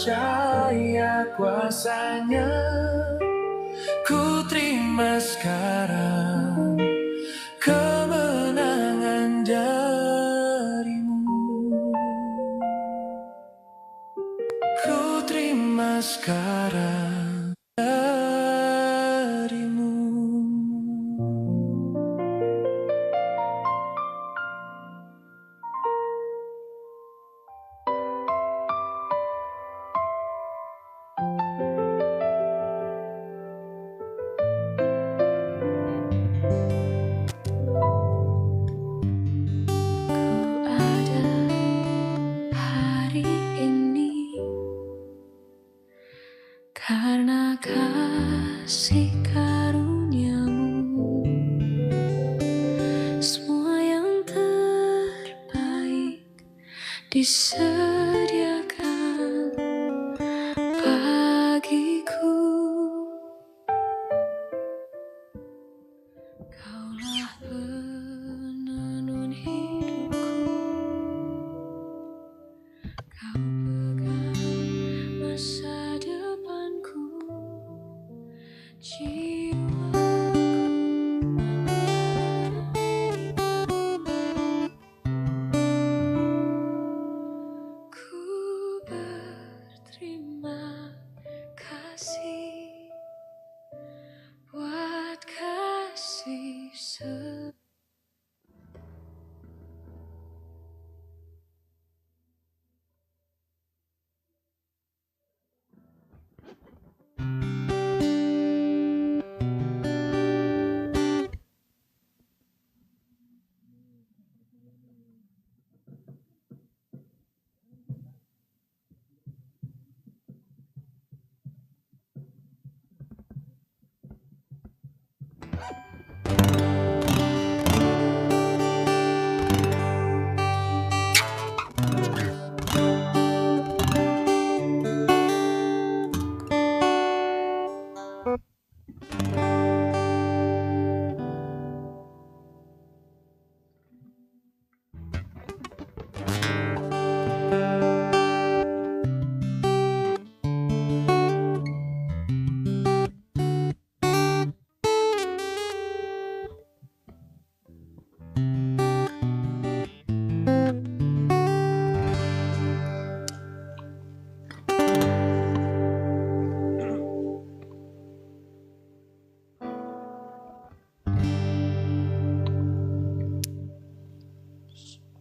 percaya kuasanya. Ku terima sekarang kemenangan darimu. Ku terima sekarang darimu. Karena kasih karuniamu, semua yang terbaik disediakan bagiku. Kaulah penenun hidupku, kau pegang masa depanku. Ku berterima kasih buat kasih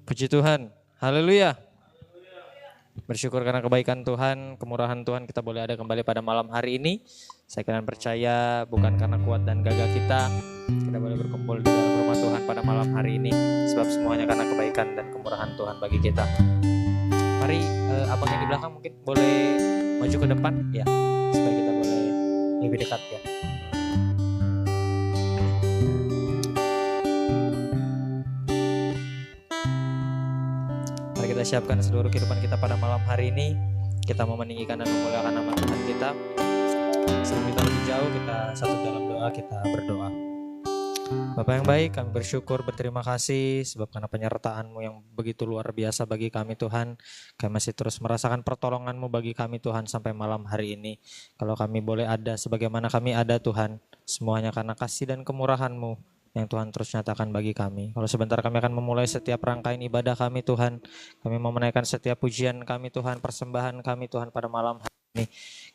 Puji Tuhan, haleluya. Bersyukur karena kebaikan Tuhan, kemurahan Tuhan kita boleh ada kembali pada malam hari ini. Saya kira percaya bukan karena kuat dan gagah kita boleh berkumpul di dalam rumah Tuhan pada malam hari ini. Sebab semuanya karena kebaikan dan kemurahan Tuhan bagi kita. Mari abang yang di belakang mungkin boleh maju ke depan ya, supaya kita boleh lebih dekat ya. Kita siapkan seluruh kehidupan kita pada malam hari ini. Kita mau meninggikan dan memuliakan nama Tuhan kita. Sebelum kita lebih jauh, kita satu dalam doa, kita berdoa. Bapa yang baik, kami bersyukur, berterima kasih sebab karena penyertaan-Mu yang begitu luar biasa bagi kami Tuhan. Kami masih terus merasakan pertolongan-Mu bagi kami Tuhan sampai malam hari ini. Kalau kami boleh ada sebagaimana kami ada Tuhan, semuanya karena kasih dan kemurahan-Mu yang Tuhan terus nyatakan bagi kami. Kalau sebentar kami akan memulai setiap rangkaian ibadah kami Tuhan. Kami mau menaikkan setiap pujian kami Tuhan, persembahan kami Tuhan pada malam hari ini.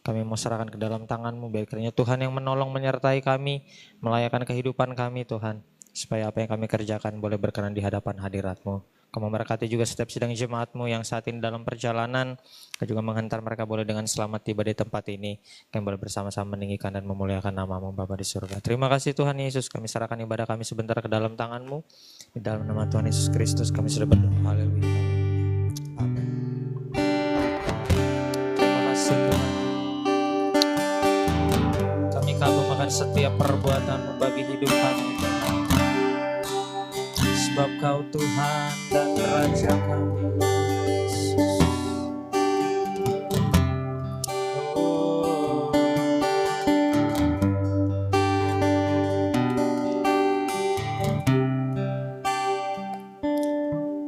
Kami mau serahkan ke dalam tangan-Mu, biar kiranya Tuhan yang menolong menyertai kami, melayakan kehidupan kami Tuhan. Supaya apa yang kami kerjakan boleh berkenan di hadapan hadirat-Mu. Kau memberkati juga setiap sidang jemaat-Mu yang saat ini dalam perjalanan. Kau juga menghantar mereka boleh dengan selamat tiba di tempat ini. Kami boleh bersama-sama meninggikan dan memuliakan nama-Mu Bapa di surga. Terima kasih Tuhan Yesus, kami serahkan ibadah kami sebentar ke dalam tangan-Mu. Di dalam nama Tuhan Yesus Kristus kami sudah berdoa. Haleluya. Amin. Terima kasih Tuhan. Kami kagum setiap perbuatan-Mu bagi hidup kami. Sebab Kau Tuhan dan Raja kami.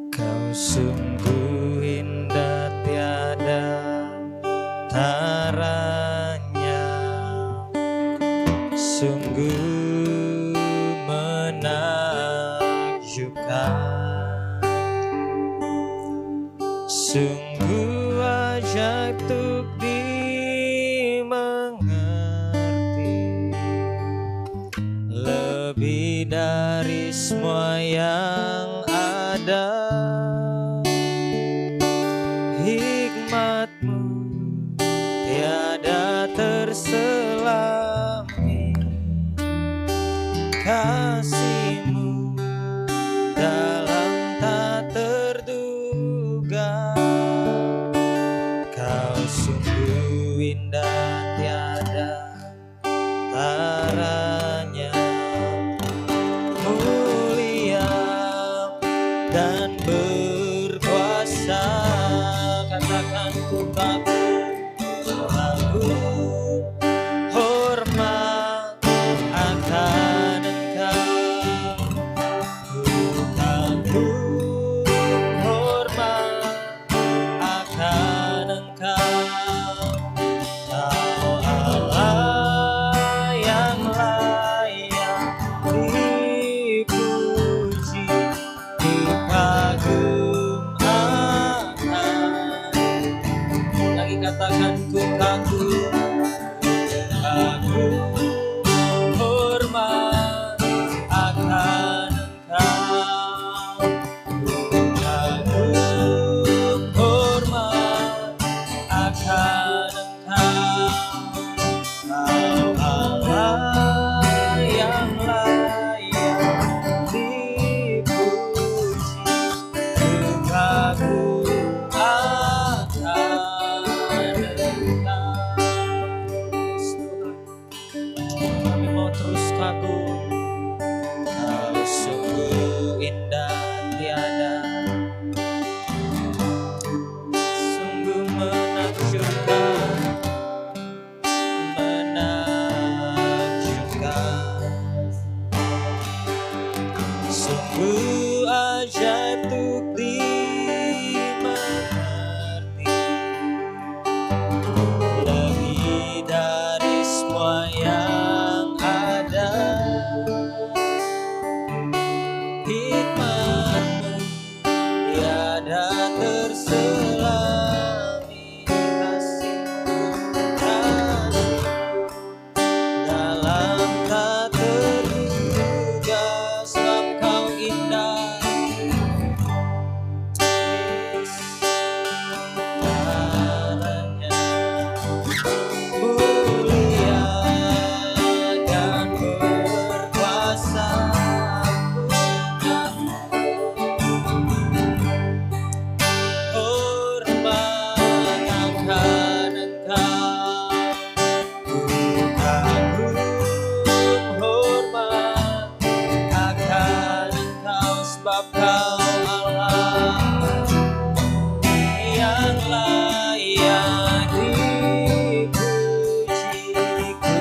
Kau sungguh indah tiada Sungguh ajaib untuk dimengerti, lebih dari semua yang ada. Hikmat-Mu tiada terselami, kasih-Mu dalam tak terduga. Kau sungguh indah tiada taranya, mulia dan berkuasa. Katakan ku kagum, hormat akan Engkau. Ku kagum, hormat akan Engkau. Kau Allah yang layak dipuji, dikagum akan. Lagi katakan ku kagum, kagum, hormat akan Engkau. Ku kagum, hormat akan Engkau. Kau Allah yang layak dipuji, kagum akan Engkau. Kami mau terus kagum, Kau sungguh indah tiada, sungguh menakjubkan, menakjubkan. Sungguh ajaib untuk dimengerti, lebih dari semua yang ada. Hikmat-Mu tiada terselami, kasih-Mu, kasih-Mu dalam tak terduga. Sebab Kau indah, caranya mulia dan berkuasa. Hormat akan Engkau. Ku kagum, hormat akan Engkau. Sebab Kau Allah yang layak dipuji, ku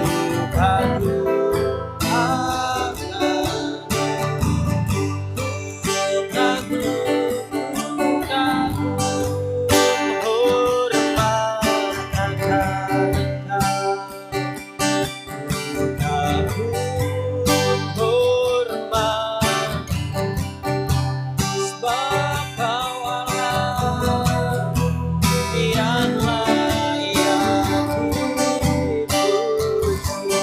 kagum akan. Ku kagum, hormat akan Engkau. Ku kagum, hormat, sebab Kau Allah yang layak dipuji,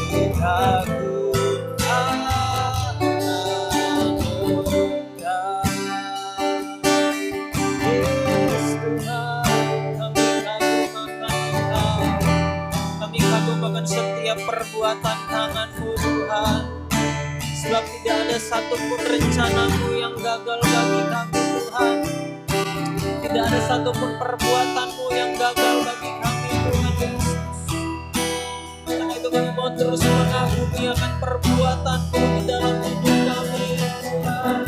dikagum akan Engkau. Yesus Tuhan, kami kagum akan Engkau. Kami kagum akan setiap perbuatan tangan-Mu Tuhan. Sebab tidak ada satupun rencana-Mu yang gagal bagi kami Tuhan. Tidak ada satupun perbuatan-Mu yang gagal bagi kami Tuhan Yesus. Karena itu kami mau terus mengagumi akan perbuatan-Mu di dalam hidup kami Tuhan.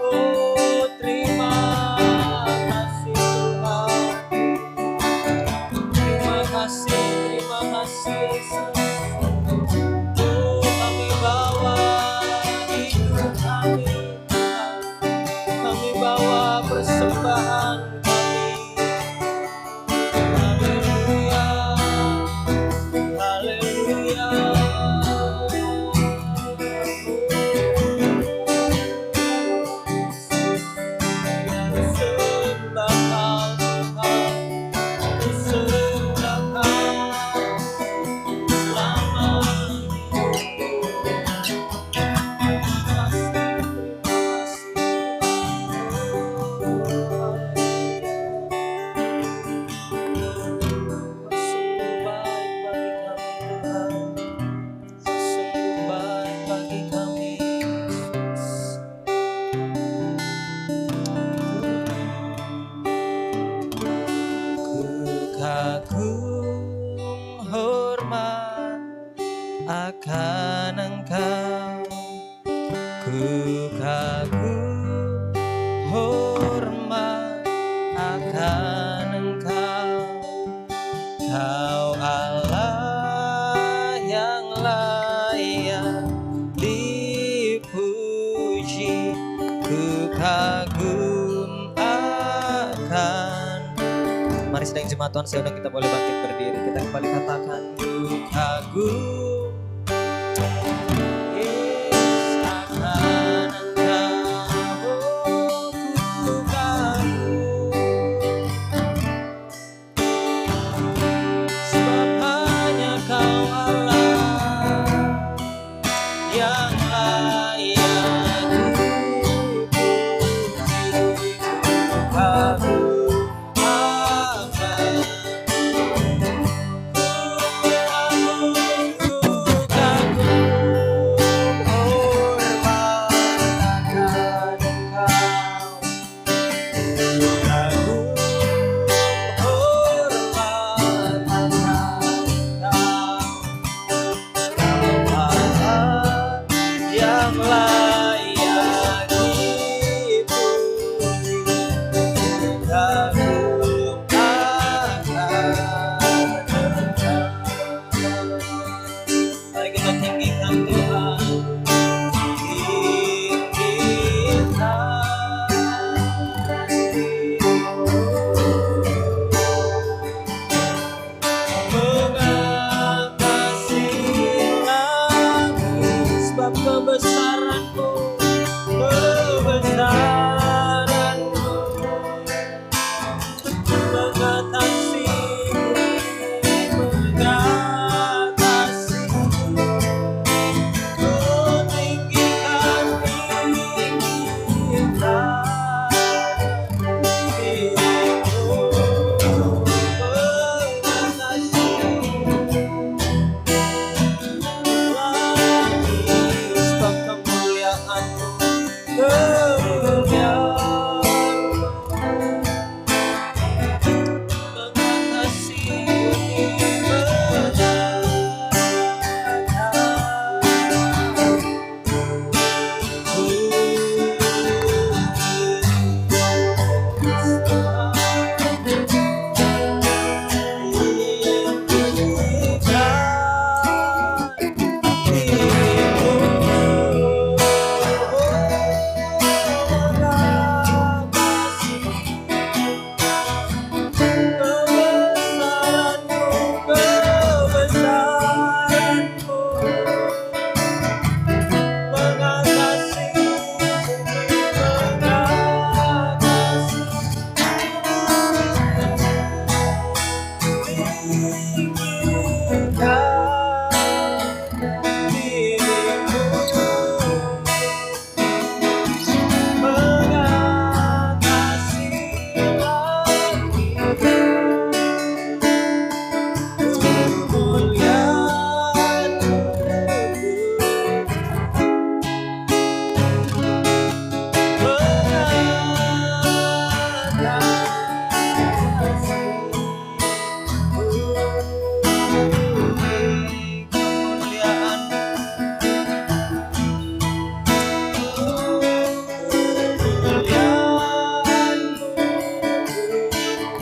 Oh, terima kasih Tuhan. Terima kasih Yesus. Oh, kami bawa hidup kami Tuhan. Kami bawa persembahan kami. kagum hormat akan Engkau, Kau Allah yang layak dipuji. Ku kagum akan. Mari sedang jemaat Tuhan, saya undang kita boleh bangkit berdiri. Kita kembali katakan, ku kagum akan Engkau, ku kagum. Sebab hanya Kau Allah yang layak dipuji. Ku kagum akan, ku kagum hormat akan Engkau, ku kagum hormat akan Engkau, Allah yang layak dipuji. Ku kagum akan Engkau. Mari kita tinggikan Tuhan, sebab kebesaran-Mu, kebesaran-Mu mengatasiku, mengatasiku. Ku tinggikan diriku, sebab kemuliaan-Mu,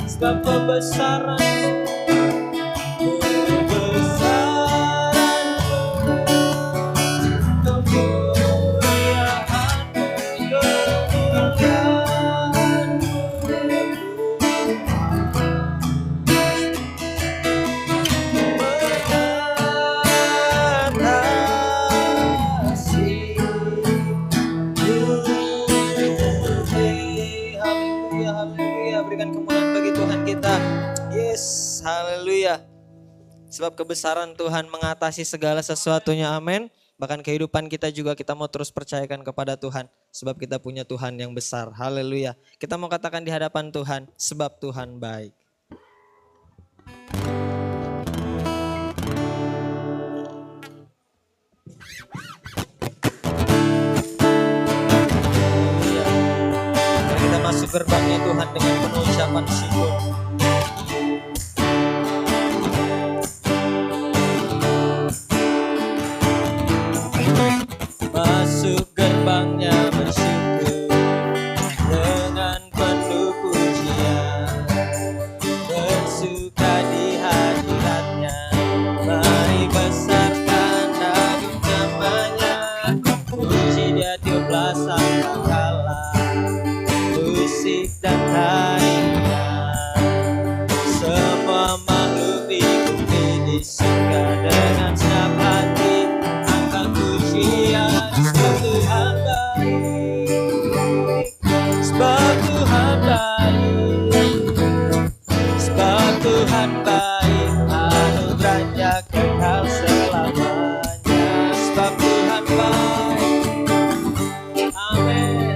sebab kebesaran-Mu, kebesaran-Mu, kemuliaan-Mu, haleluya, haleluya. Berikan kemuliaan bagi Tuhan kita. Yes, haleluya. Sebab kebesaran Tuhan mengatasi segala sesuatunya, amin. Bahkan kehidupan kita juga kita mau terus percayakan kepada Tuhan. Sebab kita punya Tuhan yang besar, haleluya. Kita mau katakan di hadapan Tuhan, sebab Tuhan baik. Mari kita masuk gerbangnya Tuhan dengan penuh ucapan syukur. Masuk gerbangnya bersama kekala, musik dan tarian. Semua makhluk di bumi disingkat dengan senang hati, angkat pujian. Sebab Tuhan baik, sebab Tuhan baik, sebab Tuhan baik, anugerahnya kekal selamanya. Sebab Tuhan baik, amin.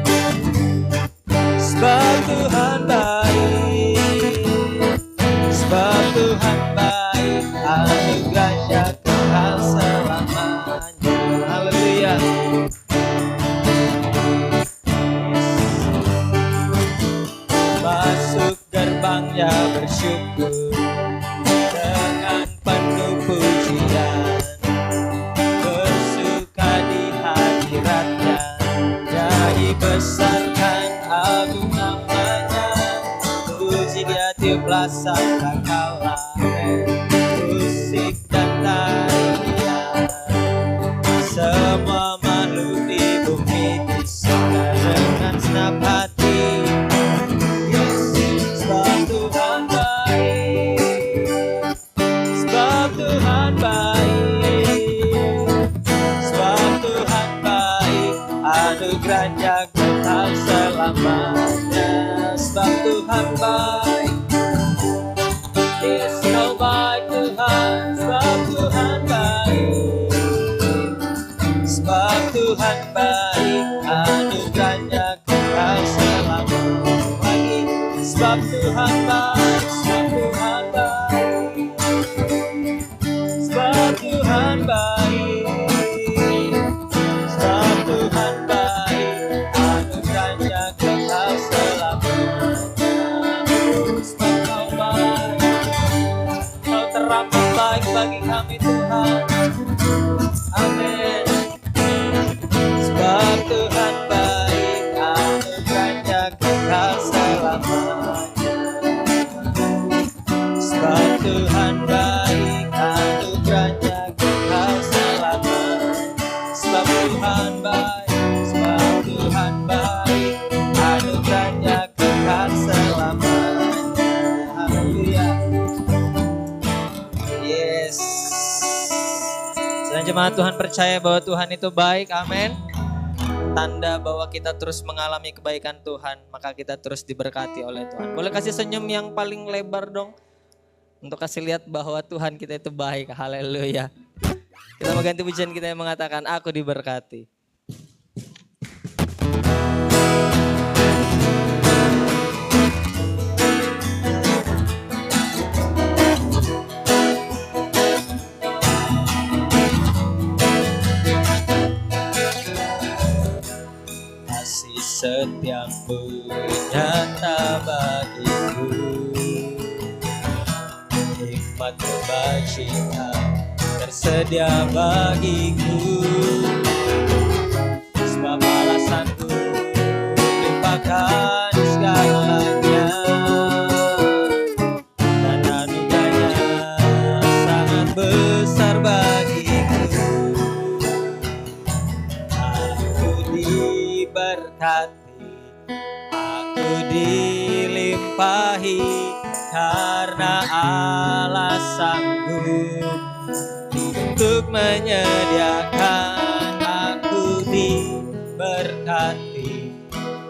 Sebab Tuhan baik, sebab Tuhan baik, anugerahnya kekal selamanya. Haleluya. Masuk gerbangnya bersyukur dengan penuh pujian, bersuka di hadiratnya, jadi besarkan agung namanya. Puji dia tiuplah sang kala, musik dan tarian. Semua makhluk di bumi disingkat dengan senang hati. Sebab Tuhan baik, sebab Tuhan baik, sebab Tuhan baik, anugerahnya kekal selamanya. Sebab Tuhan baik, yes, kau baik Tuhan. Sebab Tuhan baik, sebab Tuhan baik, anugerahnya kekal selamanya. Lagi, sebab Tuhan baik, sebab Tuhan baik, sebab Tuhan baik, sebab Tuhan baik, anugerahnya kekal selamanya. Sebab kau baik, kau teramat baik bagi kami Tuhan. Amin. Sebab Tuhan baik, anugerahnya kekal selamanya. Sebab Tuhan baik, anugerahnya kekal selamanya. Sebab Tuhan baik, sebab Tuhan baik, anugerahnya kekal selamanya. Haleluya. Yes. Dan jemaat Tuhan percaya bahwa Tuhan itu baik, amin. Tanda bahwa kita terus mengalami kebaikan Tuhan, maka kita terus diberkati oleh Tuhan. Boleh kasih senyum yang paling lebar dong, untuk kasih lihat bahwa Tuhan kita itu baik. Haleluya. Kita mau ganti pujian kita yang mengatakan aku diberkati. Kasih setiamu nyata bagiku, hikmat kebajikan tersedia bagiku. Sebab alasanku limpahkan segalanya, dan anugerahnya sangat besar bagiku. Aku diberkati, aku dilimpahi, karena Allah sanggup untuk menyediakan. Aku diberkati,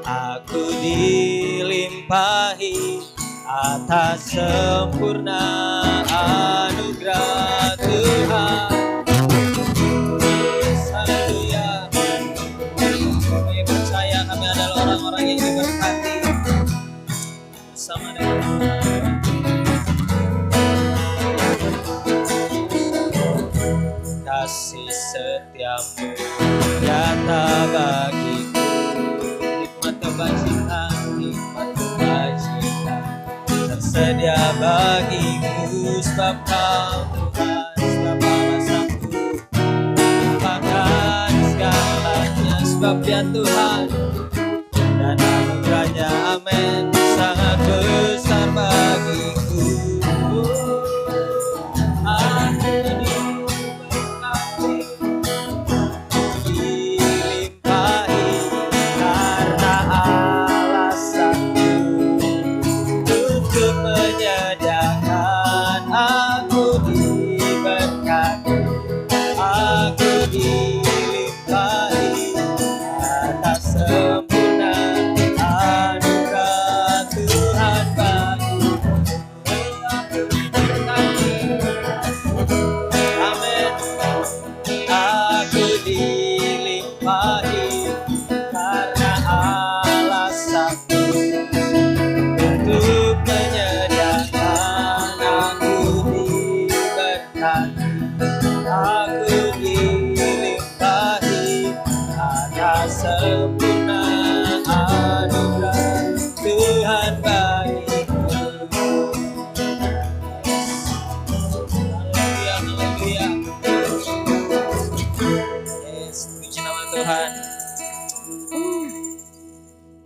aku dilimpahi atas sempurna anugerah Tuhan. Haleluya. Kami percaya kami adalah orang-orang yang diberkati bersama dengan Tuhan. Kasih setiamu nyata bagiku, hikmat kebajikan tersedia bagiku. Sebab kau Tuhan, sebab alasanku limpahkan segalanya. Sebab dia Tuhan dan anugerahnya, amin, sangat besar bagiku. Aku dilimpahi karena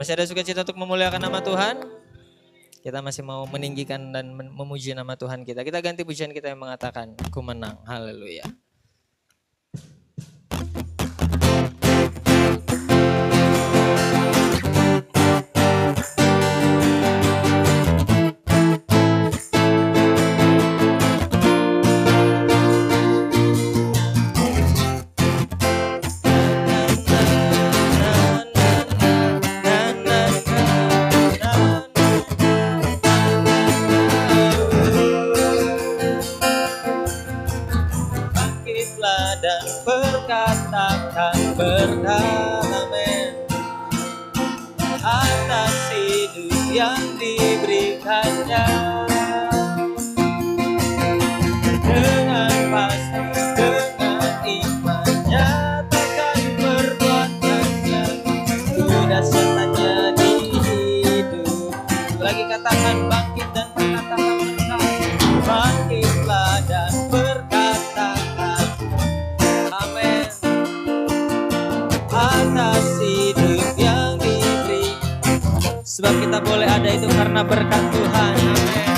Masih ada sukacita untuk memuliakan nama Tuhan? Kita masih mau meninggikan dan memuji nama Tuhan kita. Kita ganti pujian kita yang mengatakan, ku menang. Haleluya. Dan berkatakan berdamai atas hidup yang diberikannya, dengan pasti dengan imannya takkan perbuatannya sudah setannya di hidup. Lagi katakan bangkit dan berkatakan bangkitlah dan atas hidup yang diberi. Sebab kita boleh ada itu karena berkat Tuhan. Amin.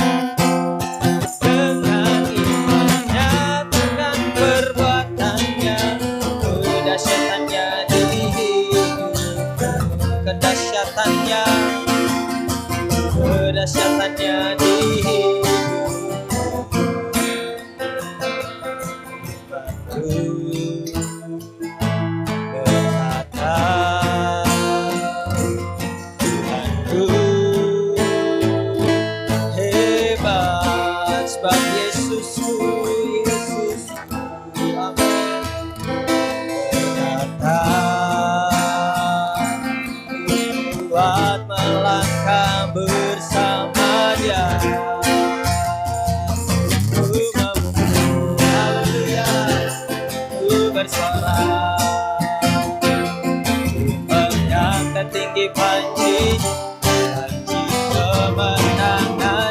Dengan imannya dengan perbuatannya kedahsyatannya di hidup, kedahsyatannya di hidup. Sebab Yesusku, amin. Berkata, kuat melangkah bersama Dia. Haleluya, ku bersorak, mengangkat tinggi panji kemenangannya.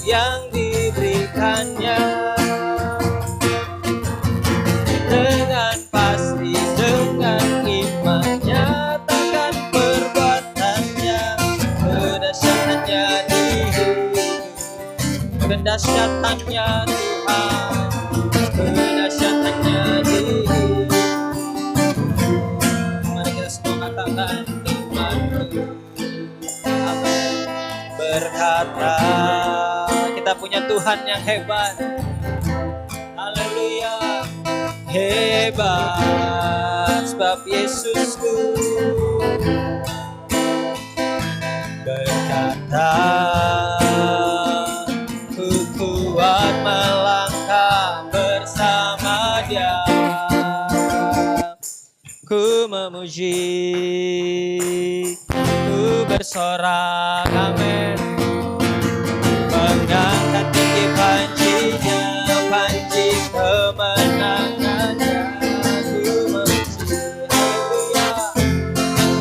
Yang diberikannya, dengan pasti dengan imannya takkan perbuatannya kedahsyatannya di hidup, kedahsyatannya Tuhan, kedahsyatannya di hidup. Mari kita semua katakan imanku, amin. Berkata kita punya Tuhan yang hebat. Haleluya. Hebat sebab Yesusku berkata, ku kuat melangkah bersama Dia. Ku memuji, ku bersorak, amin. Mengangkat tinggi panjinya, panji kemenangannya. Ku memuji, haleluya,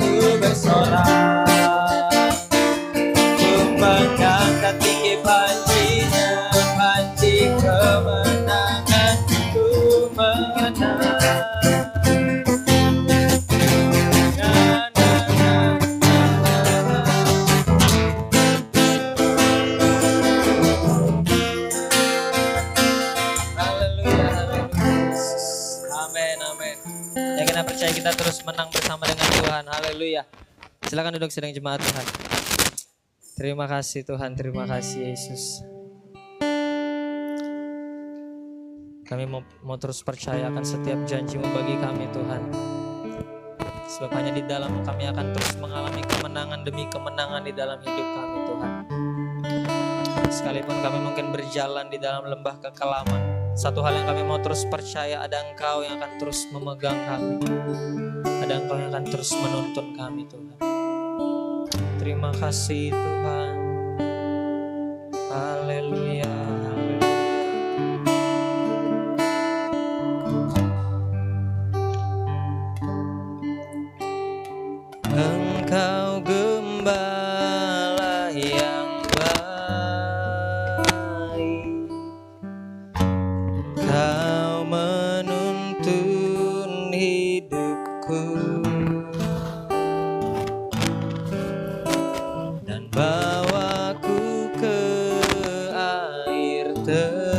ku bersorak. Ku mengangkat tinggi panjinya, panji kemenangan. Ku menang. Percaya kita terus menang bersama dengan Tuhan. Haleluya. Silakan duduk sedang jemaat Tuhan. Terima kasih Tuhan, terima kasih Yesus. Kami mau terus percayakan setiap janji-Mu bagi kami Tuhan. Sebab hanya di dalam kami akan terus mengalami kemenangan demi kemenangan di dalam hidup kami Tuhan. Sekalipun kami mungkin berjalan di dalam lembah kekelaman, Satu hal yang kami mau terus percaya, ada Engkau yang akan terus memegang kami. Ada Engkau yang akan terus menuntun kami Tuhan. Terima kasih Tuhan. Haleluya. Engkau gembala yang baik, Kau menuntun hidupku dan bawaku ke air tenang,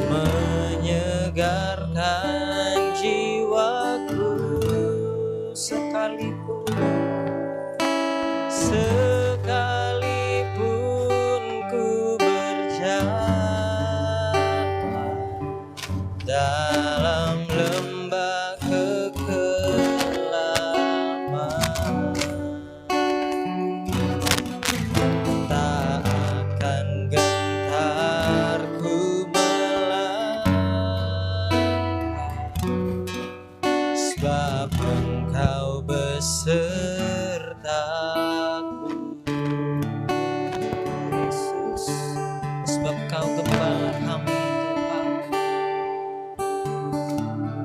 menyegarkan jiwaku sekalipun ku berjalan dalam lembah kekelaman, tak akan gentar ku melangkah, sebab Engkau besertaku. Yesus, sebab Kau gembala kami Tuhan.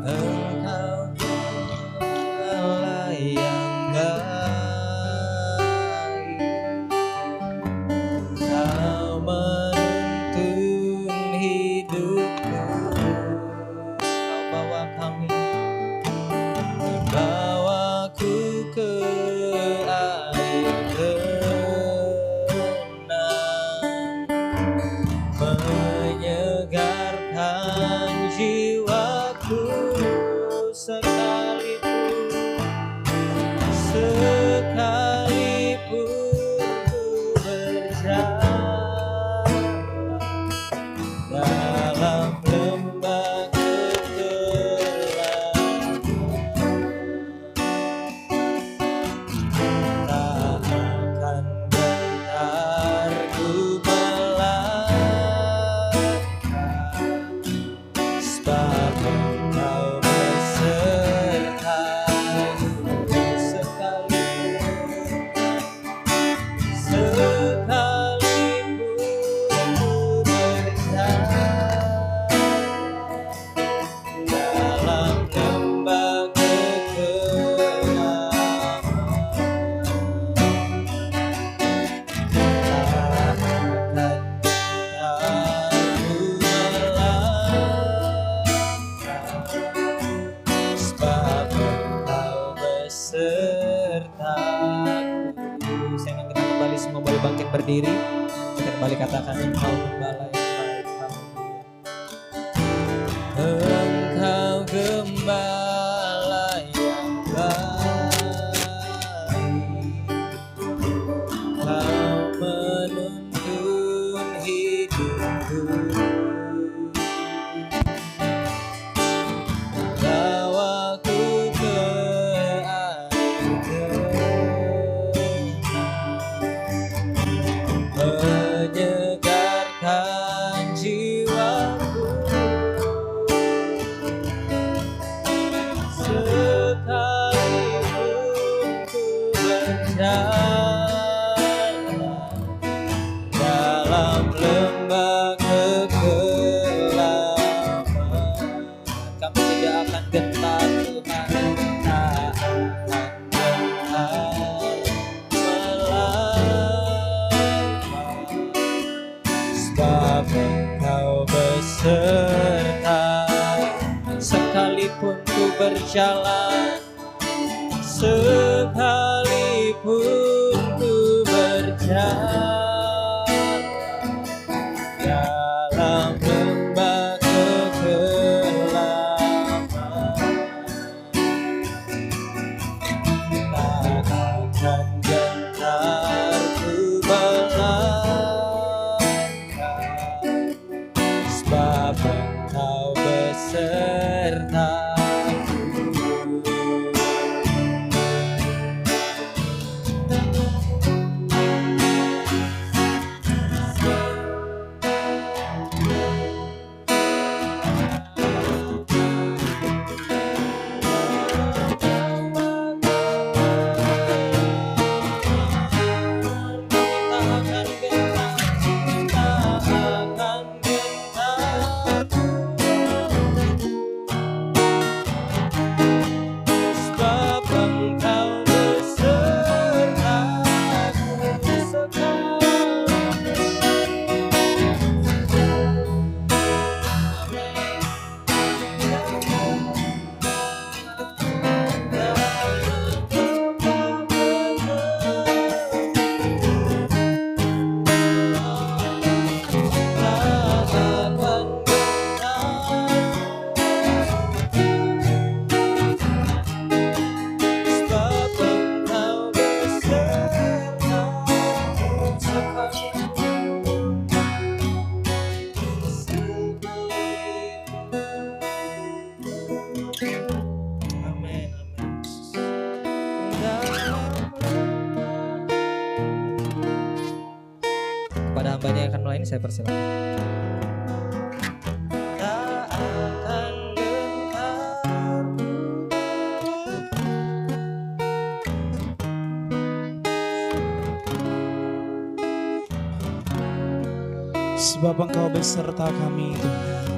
Engkau gembala yang baik, Kau menuntun hidupku. Kau bawa kami, bawaku ke air tenang, menyegarkan jiwaku sekalipun ku berjalan dalam lembah kegelapan, tak akan gentar ku melangkah, sebab Engkau besertaku. Sekalipun ku berjalan dalam lembah kegelapan, tak akan gentar ku melangkah, sebab Engkau besertaku. Saya ingin kita kembali semua boleh bangkit berdiri. Kita kembali katakan Engkau gembala yang baik. Engkau gembala yang baik, Kau menuntun hidupku, bawaku ke air tenang, menyegarkan jiwaku sekalipun ku berjalan dalam lembah kegelapan. Kami tidak akan gentar Tuhan, tak akan gentar melangkah, sebab Engkau besertaku. Sekalipun ku berjalan, sekalipun ku berjalan dalam lembah kegelapan, tak akan gentar ku melangkah, sebab Engkau besertaku. saya persilakan. Tak akan gentar. Sebab Engkau beserta kami Tuhan.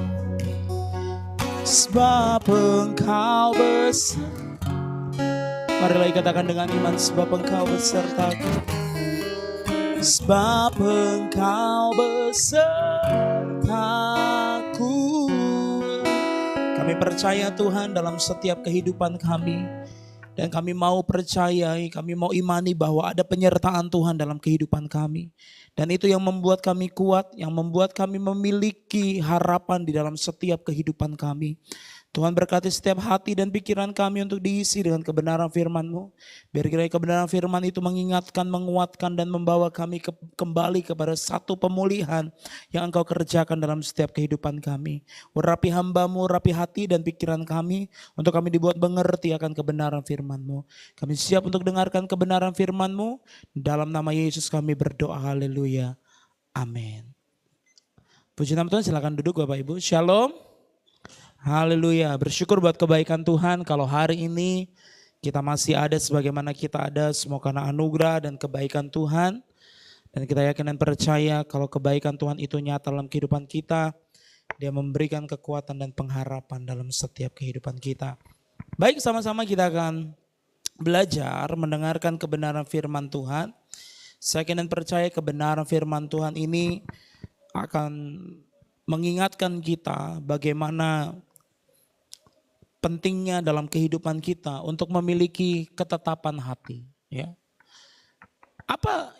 Sebab Engkau beserta. Marilah katakan dengan iman, sebab Engkau beserta kami. Sebab Engkau besertaku. Kami percaya Tuhan dalam setiap kehidupan kami. Dan kami mau percayai, kami mau imani bahwa ada penyertaan Tuhan dalam kehidupan kami. Dan itu yang membuat kami kuat, yang membuat kami memiliki harapan di dalam setiap kehidupan kami. Tuhan berkati setiap hati dan pikiran kami untuk diisi dengan kebenaran firman-Mu. Biar kiranya kebenaran firman itu mengingatkan, menguatkan dan membawa kami kembali kepada satu pemulihan yang Engkau kerjakan dalam setiap kehidupan kami. Urapi hamba-Mu, urapi hati dan pikiran kami untuk kami dibuat mengerti akan kebenaran firman-Mu. Kami siap untuk dengarkan kebenaran firman-Mu. Dalam nama Yesus kami berdoa, haleluya. Amin. Puji nama Tuhan, silakan duduk Bapak Ibu. Shalom. Haleluya, bersyukur buat kebaikan Tuhan kalau hari ini kita masih ada sebagaimana kita ada, semua karena anugerah dan kebaikan Tuhan. Dan kita yakin dan percaya kalau kebaikan Tuhan itu nyata dalam kehidupan kita, Dia memberikan kekuatan dan pengharapan dalam setiap kehidupan kita. Baik, sama-sama kita akan belajar mendengarkan kebenaran firman Tuhan. Saya yakin dan percaya kebenaran firman Tuhan ini akan mengingatkan kita bagaimana pentingnya dalam kehidupan kita untuk memiliki ketetapan hati. Ya. Apa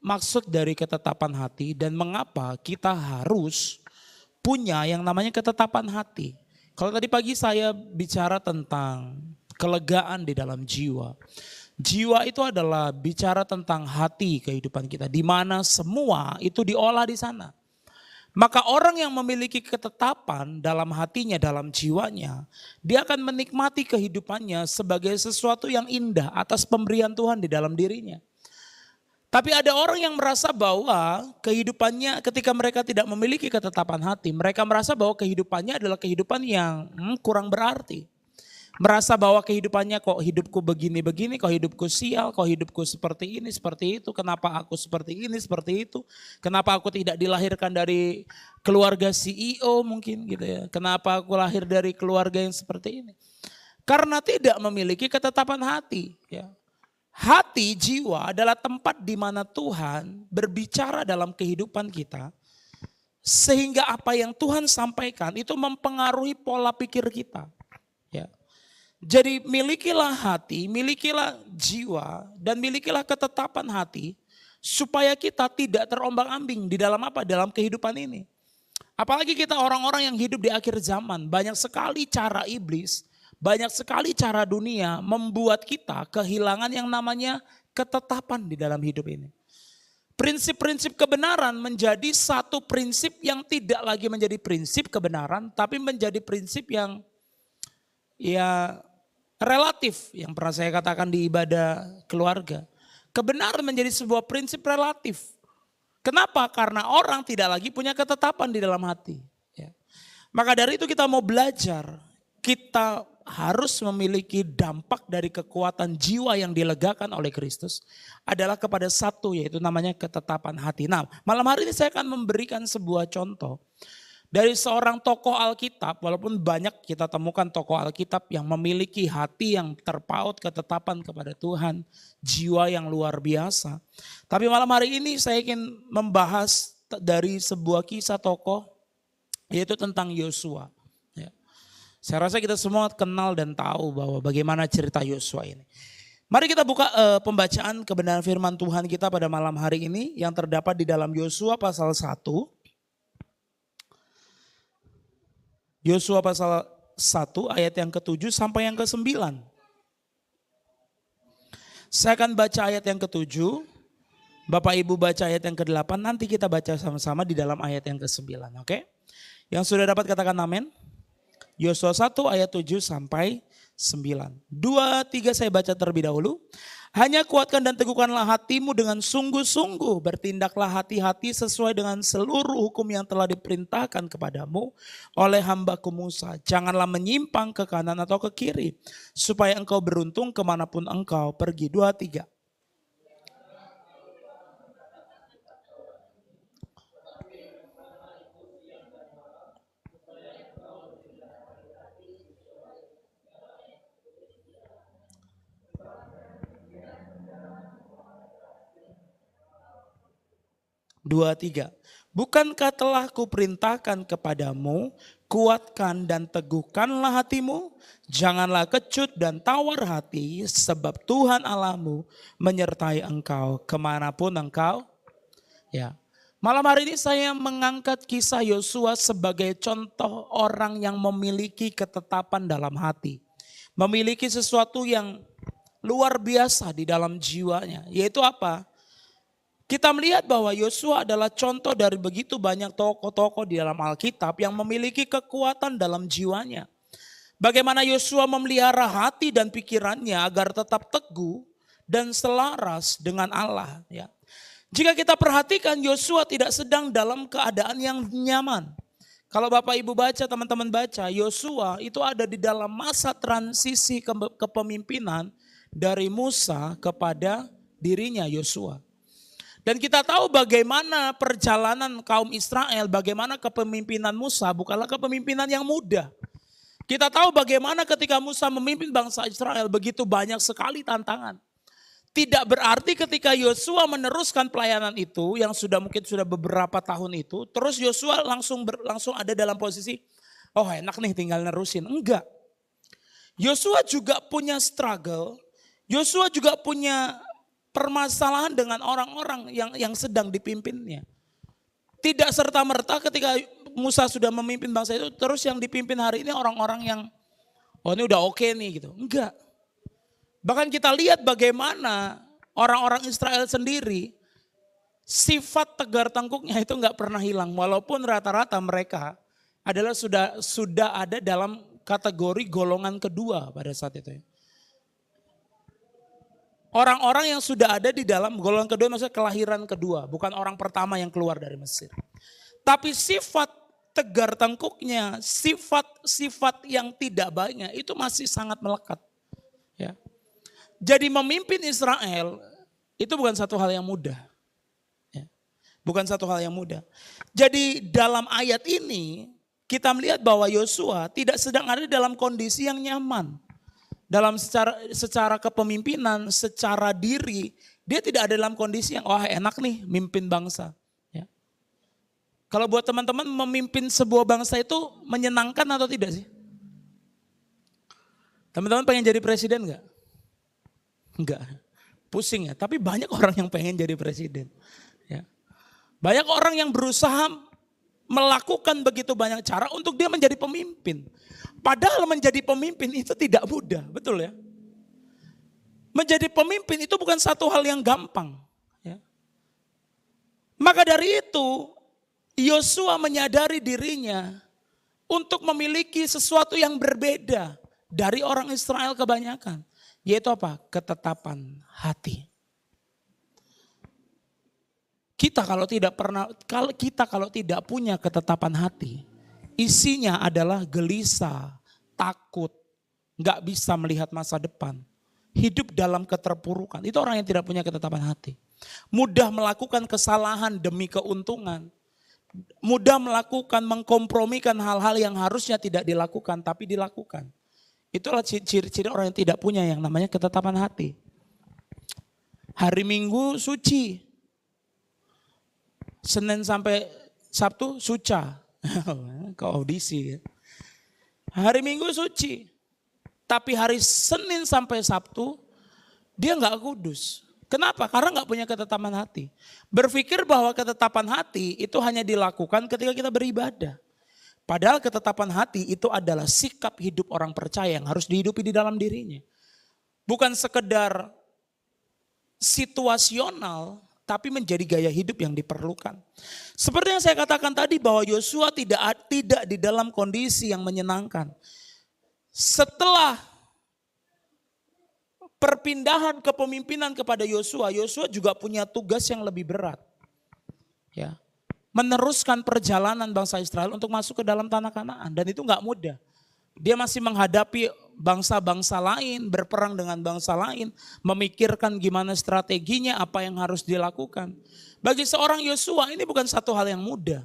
maksud dari ketetapan hati dan mengapa kita harus punya yang namanya ketetapan hati? Kalau tadi pagi saya bicara tentang kelegaan di dalam jiwa. Jiwa itu adalah bicara tentang hati kehidupan kita, di mana semua itu diolah di sana. Maka orang yang memiliki ketetapan dalam hatinya, dalam jiwanya, dia akan menikmati kehidupannya sebagai sesuatu yang indah atas pemberian Tuhan di dalam dirinya. Tapi ada orang yang merasa bahwa kehidupannya ketika mereka tidak memiliki ketetapan hati, mereka merasa bahwa kehidupannya adalah kehidupan yang kurang berarti. Merasa bahwa kehidupannya kok hidupku begini-begini, kok hidupku sial, kok hidupku seperti ini, seperti itu. Kenapa aku seperti ini, seperti itu. Kenapa aku tidak dilahirkan dari keluarga CEO mungkin gitu ya. Kenapa aku lahir dari keluarga yang seperti ini. Karena tidak memiliki ketetapan hati. Ya. Hati, jiwa adalah tempat di mana Tuhan berbicara dalam kehidupan kita. Sehingga apa yang Tuhan sampaikan itu mempengaruhi pola pikir kita. Ya. Jadi milikilah hati, milikilah jiwa, dan milikilah ketetapan hati supaya kita tidak terombang-ambing di dalam apa? Dalam kehidupan ini. Apalagi kita orang-orang yang hidup di akhir zaman, banyak sekali cara iblis, banyak sekali cara dunia membuat kita kehilangan yang namanya ketetapan di dalam hidup ini. Prinsip-prinsip kebenaran menjadi satu prinsip yang tidak lagi menjadi prinsip kebenaran, tapi menjadi prinsip yang relatif, yang pernah saya katakan di ibadah keluarga. Kebenaran menjadi sebuah prinsip relatif. Kenapa? Karena orang tidak lagi punya ketetapan di dalam hati. Ya. Maka dari itu kita mau belajar, kita harus memiliki dampak dari kekuatan jiwa yang dilegakan oleh Kristus adalah kepada satu, yaitu namanya ketetapan hati. Nah, malam hari ini saya akan memberikan sebuah contoh. Dari seorang tokoh Alkitab, walaupun banyak kita temukan tokoh Alkitab yang memiliki hati yang terpaut ketetapan kepada Tuhan, jiwa yang luar biasa. Tapi malam hari ini saya ingin membahas dari sebuah kisah tokoh, yaitu tentang Yosua. Ya. Saya rasa kita semua kenal dan tahu bahwa bagaimana cerita Yosua ini. Mari kita buka pembacaan kebenaran firman Tuhan kita pada malam hari ini yang terdapat di dalam Yosua pasal 1. Yosua pasal 1 ayat yang ke-7 sampai yang ke-9. Saya akan baca ayat yang ke-7, Bapak Ibu baca ayat yang ke-8, nanti kita baca sama-sama di dalam ayat yang ke-9, oke? Yang sudah dapat katakan amin. Yosua 1 ayat 7 sampai 9. 2, 3 saya baca terlebih dahulu. Hanya kuatkan dan teguhkanlah hatimu dengan sungguh-sungguh. Bertindaklah hati-hati sesuai dengan seluruh hukum yang telah diperintahkan kepadamu oleh hambaku Musa. Janganlah menyimpang ke kanan atau ke kiri, supaya engkau beruntung kemanapun engkau pergi. 2, 3. Dua, tiga. Bukankah telah kuperintahkan kepadamu, kuatkan dan teguhkanlah hatimu, janganlah kecut dan tawar hati, sebab Tuhan Allahmu menyertai engkau kemanapun engkau. Ya, malam hari ini saya mengangkat kisah Yosua sebagai contoh orang yang memiliki ketetapan dalam hati, memiliki sesuatu yang luar biasa di dalam jiwanya, yaitu apa? Kita melihat bahwa Yosua adalah contoh dari begitu banyak tokoh-tokoh di dalam Alkitab yang memiliki kekuatan dalam jiwanya. Bagaimana Yosua memelihara hati dan pikirannya agar tetap teguh dan selaras dengan Allah. Ya. Jika kita perhatikan, Yosua tidak sedang dalam keadaan yang nyaman. Kalau Bapak Ibu baca, teman-teman baca, Yosua itu ada di dalam masa transisi kepemimpinan dari Musa kepada dirinya Yosua. Dan kita tahu bagaimana perjalanan kaum Israel, bagaimana kepemimpinan Musa bukanlah kepemimpinan yang mudah. Kita tahu bagaimana ketika Musa memimpin bangsa Israel begitu banyak sekali tantangan. Tidak berarti ketika Yosua meneruskan pelayanan itu yang mungkin sudah beberapa tahun itu, terus Yosua langsung ada dalam posisi, oh enak nih tinggal nerusin. Enggak. Yosua juga punya struggle, Yosua juga punya permasalahan dengan orang-orang yang sedang dipimpinnya. Tidak serta-merta ketika Musa sudah memimpin bangsa itu, terus yang dipimpin hari ini orang-orang yang, oh ini udah oke nih gitu. Enggak. Bahkan kita lihat bagaimana orang-orang Israel sendiri, sifat tegar tengkuknya itu enggak pernah hilang. Walaupun rata-rata mereka adalah sudah ada dalam kategori golongan kedua pada saat itu. Orang-orang yang sudah ada di dalam golongan kedua, maksudnya kelahiran kedua, bukan orang pertama yang keluar dari Mesir. Tapi sifat tegar tengkuknya, sifat yang tidak baiknya itu masih sangat melekat. Ya. Jadi memimpin Israel itu bukan satu hal yang mudah. Ya. Bukan satu hal yang mudah. Jadi dalam ayat ini kita melihat bahwa Yosua tidak sedang ada dalam kondisi yang nyaman. Dalam secara kepemimpinan, secara diri, dia tidak ada dalam kondisi yang wah enak nih mimpin bangsa. Ya. Kalau buat teman-teman memimpin sebuah bangsa itu menyenangkan atau tidak sih? Teman-teman pengen jadi presiden enggak? Enggak, pusing ya. Tapi banyak orang yang pengen jadi presiden. Ya. Banyak orang yang berusaha melakukan begitu banyak cara untuk dia menjadi pemimpin. Padahal menjadi pemimpin itu tidak mudah, betul ya? Menjadi pemimpin itu bukan satu hal yang gampang. Ya. Maka dari itu, Yosua menyadari dirinya untuk memiliki sesuatu yang berbeda dari orang Israel kebanyakan. Yaitu apa? Ketetapan hati. Kita kalau tidak punya ketetapan hati, isinya adalah gelisah, takut, nggak bisa melihat masa depan, hidup dalam keterpurukan. Itu orang yang tidak punya ketetapan hati. Mudah melakukan kesalahan demi keuntungan, mudah mengkompromikan hal-hal yang harusnya tidak dilakukan tapi dilakukan. Itulah ciri-ciri orang yang tidak punya yang namanya ketetapan hati. Hari Minggu suci, Senin sampai Sabtu suca. Ke audisi ya. Hari Minggu suci. Tapi hari Senin sampai Sabtu dia nggak kudus. Kenapa? Karena nggak punya ketetapan hati. Berpikir bahwa ketetapan hati itu hanya dilakukan ketika kita beribadah. Padahal ketetapan hati itu adalah sikap hidup orang percaya yang harus dihidupi di dalam dirinya. Bukan sekedar situasional, tapi menjadi gaya hidup yang diperlukan. Seperti yang saya katakan tadi bahwa Yosua tidak di dalam kondisi yang menyenangkan. Setelah perpindahan kepemimpinan kepada Yosua, Yosua juga punya tugas yang lebih berat. Ya. Meneruskan perjalanan bangsa Israel untuk masuk ke dalam tanah Kanaan, dan itu nggak mudah. Dia masih menghadapi bangsa-bangsa lain, berperang dengan bangsa lain, memikirkan gimana strateginya, apa yang harus dilakukan. Bagi seorang Yosua ini bukan satu hal yang mudah.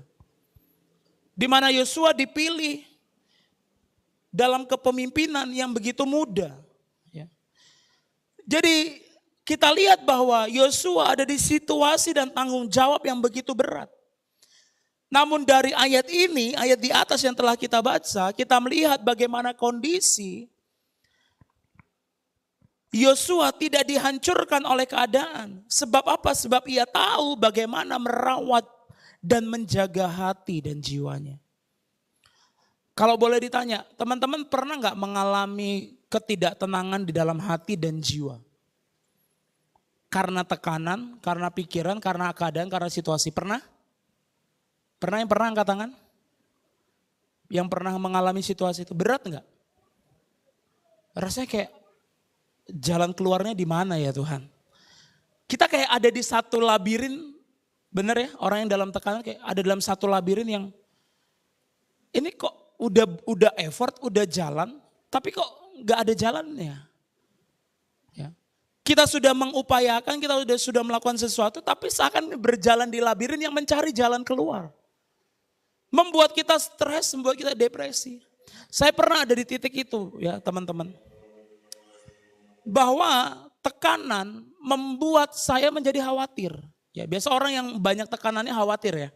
Di mana Yosua dipilih dalam kepemimpinan yang begitu muda. Ya. Jadi kita lihat bahwa Yosua ada di situasi dan tanggung jawab yang begitu berat. Namun dari ayat ini, ayat di atas yang telah kita baca, kita melihat bagaimana kondisi Yosua tidak dihancurkan oleh keadaan. Sebab apa? Sebab ia tahu bagaimana merawat dan menjaga hati dan jiwanya. Kalau boleh ditanya, teman-teman pernah nggak mengalami ketidaktenangan di dalam hati dan jiwa? Karena tekanan, karena pikiran, karena keadaan, karena situasi. Pernah? Pernah yang pernah angkat tangan? Yang pernah mengalami situasi itu berat enggak? Rasanya kayak jalan keluarnya di mana ya Tuhan? Kita kayak ada di satu labirin, bener ya? Orang yang dalam tekanan kayak ada dalam satu labirin yang ini kok udah effort, udah jalan, tapi kok nggak ada jalannya. Ya. Kita sudah mengupayakan, kita sudah melakukan sesuatu, tapi seakan berjalan di labirin yang mencari jalan keluar. Membuat kita stres, membuat kita depresi. Saya pernah ada di titik itu ya teman-teman. Bahwa tekanan membuat saya menjadi khawatir. Ya biasa orang yang banyak tekanannya khawatir ya.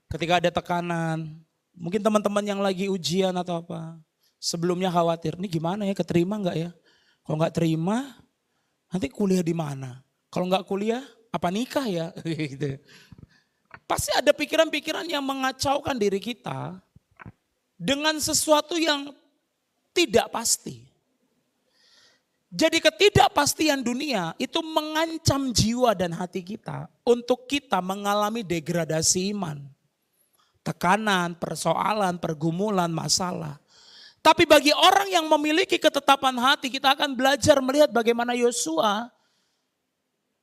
Ketika ada tekanan, mungkin teman-teman yang lagi ujian atau apa. Sebelumnya khawatir, ini gimana ya, keterima enggak ya? Kalau enggak terima, nanti kuliah di mana? Kalau enggak kuliah, apa nikah ya? Gitu. Pasti ada pikiran-pikiran yang mengacaukan diri kita dengan sesuatu yang tidak pasti. Jadi ketidakpastian dunia itu mengancam jiwa dan hati kita untuk kita mengalami degradasi iman. Tekanan, persoalan, pergumulan, masalah. Tapi bagi orang yang memiliki ketetapan hati, kita akan belajar melihat bagaimana Yosua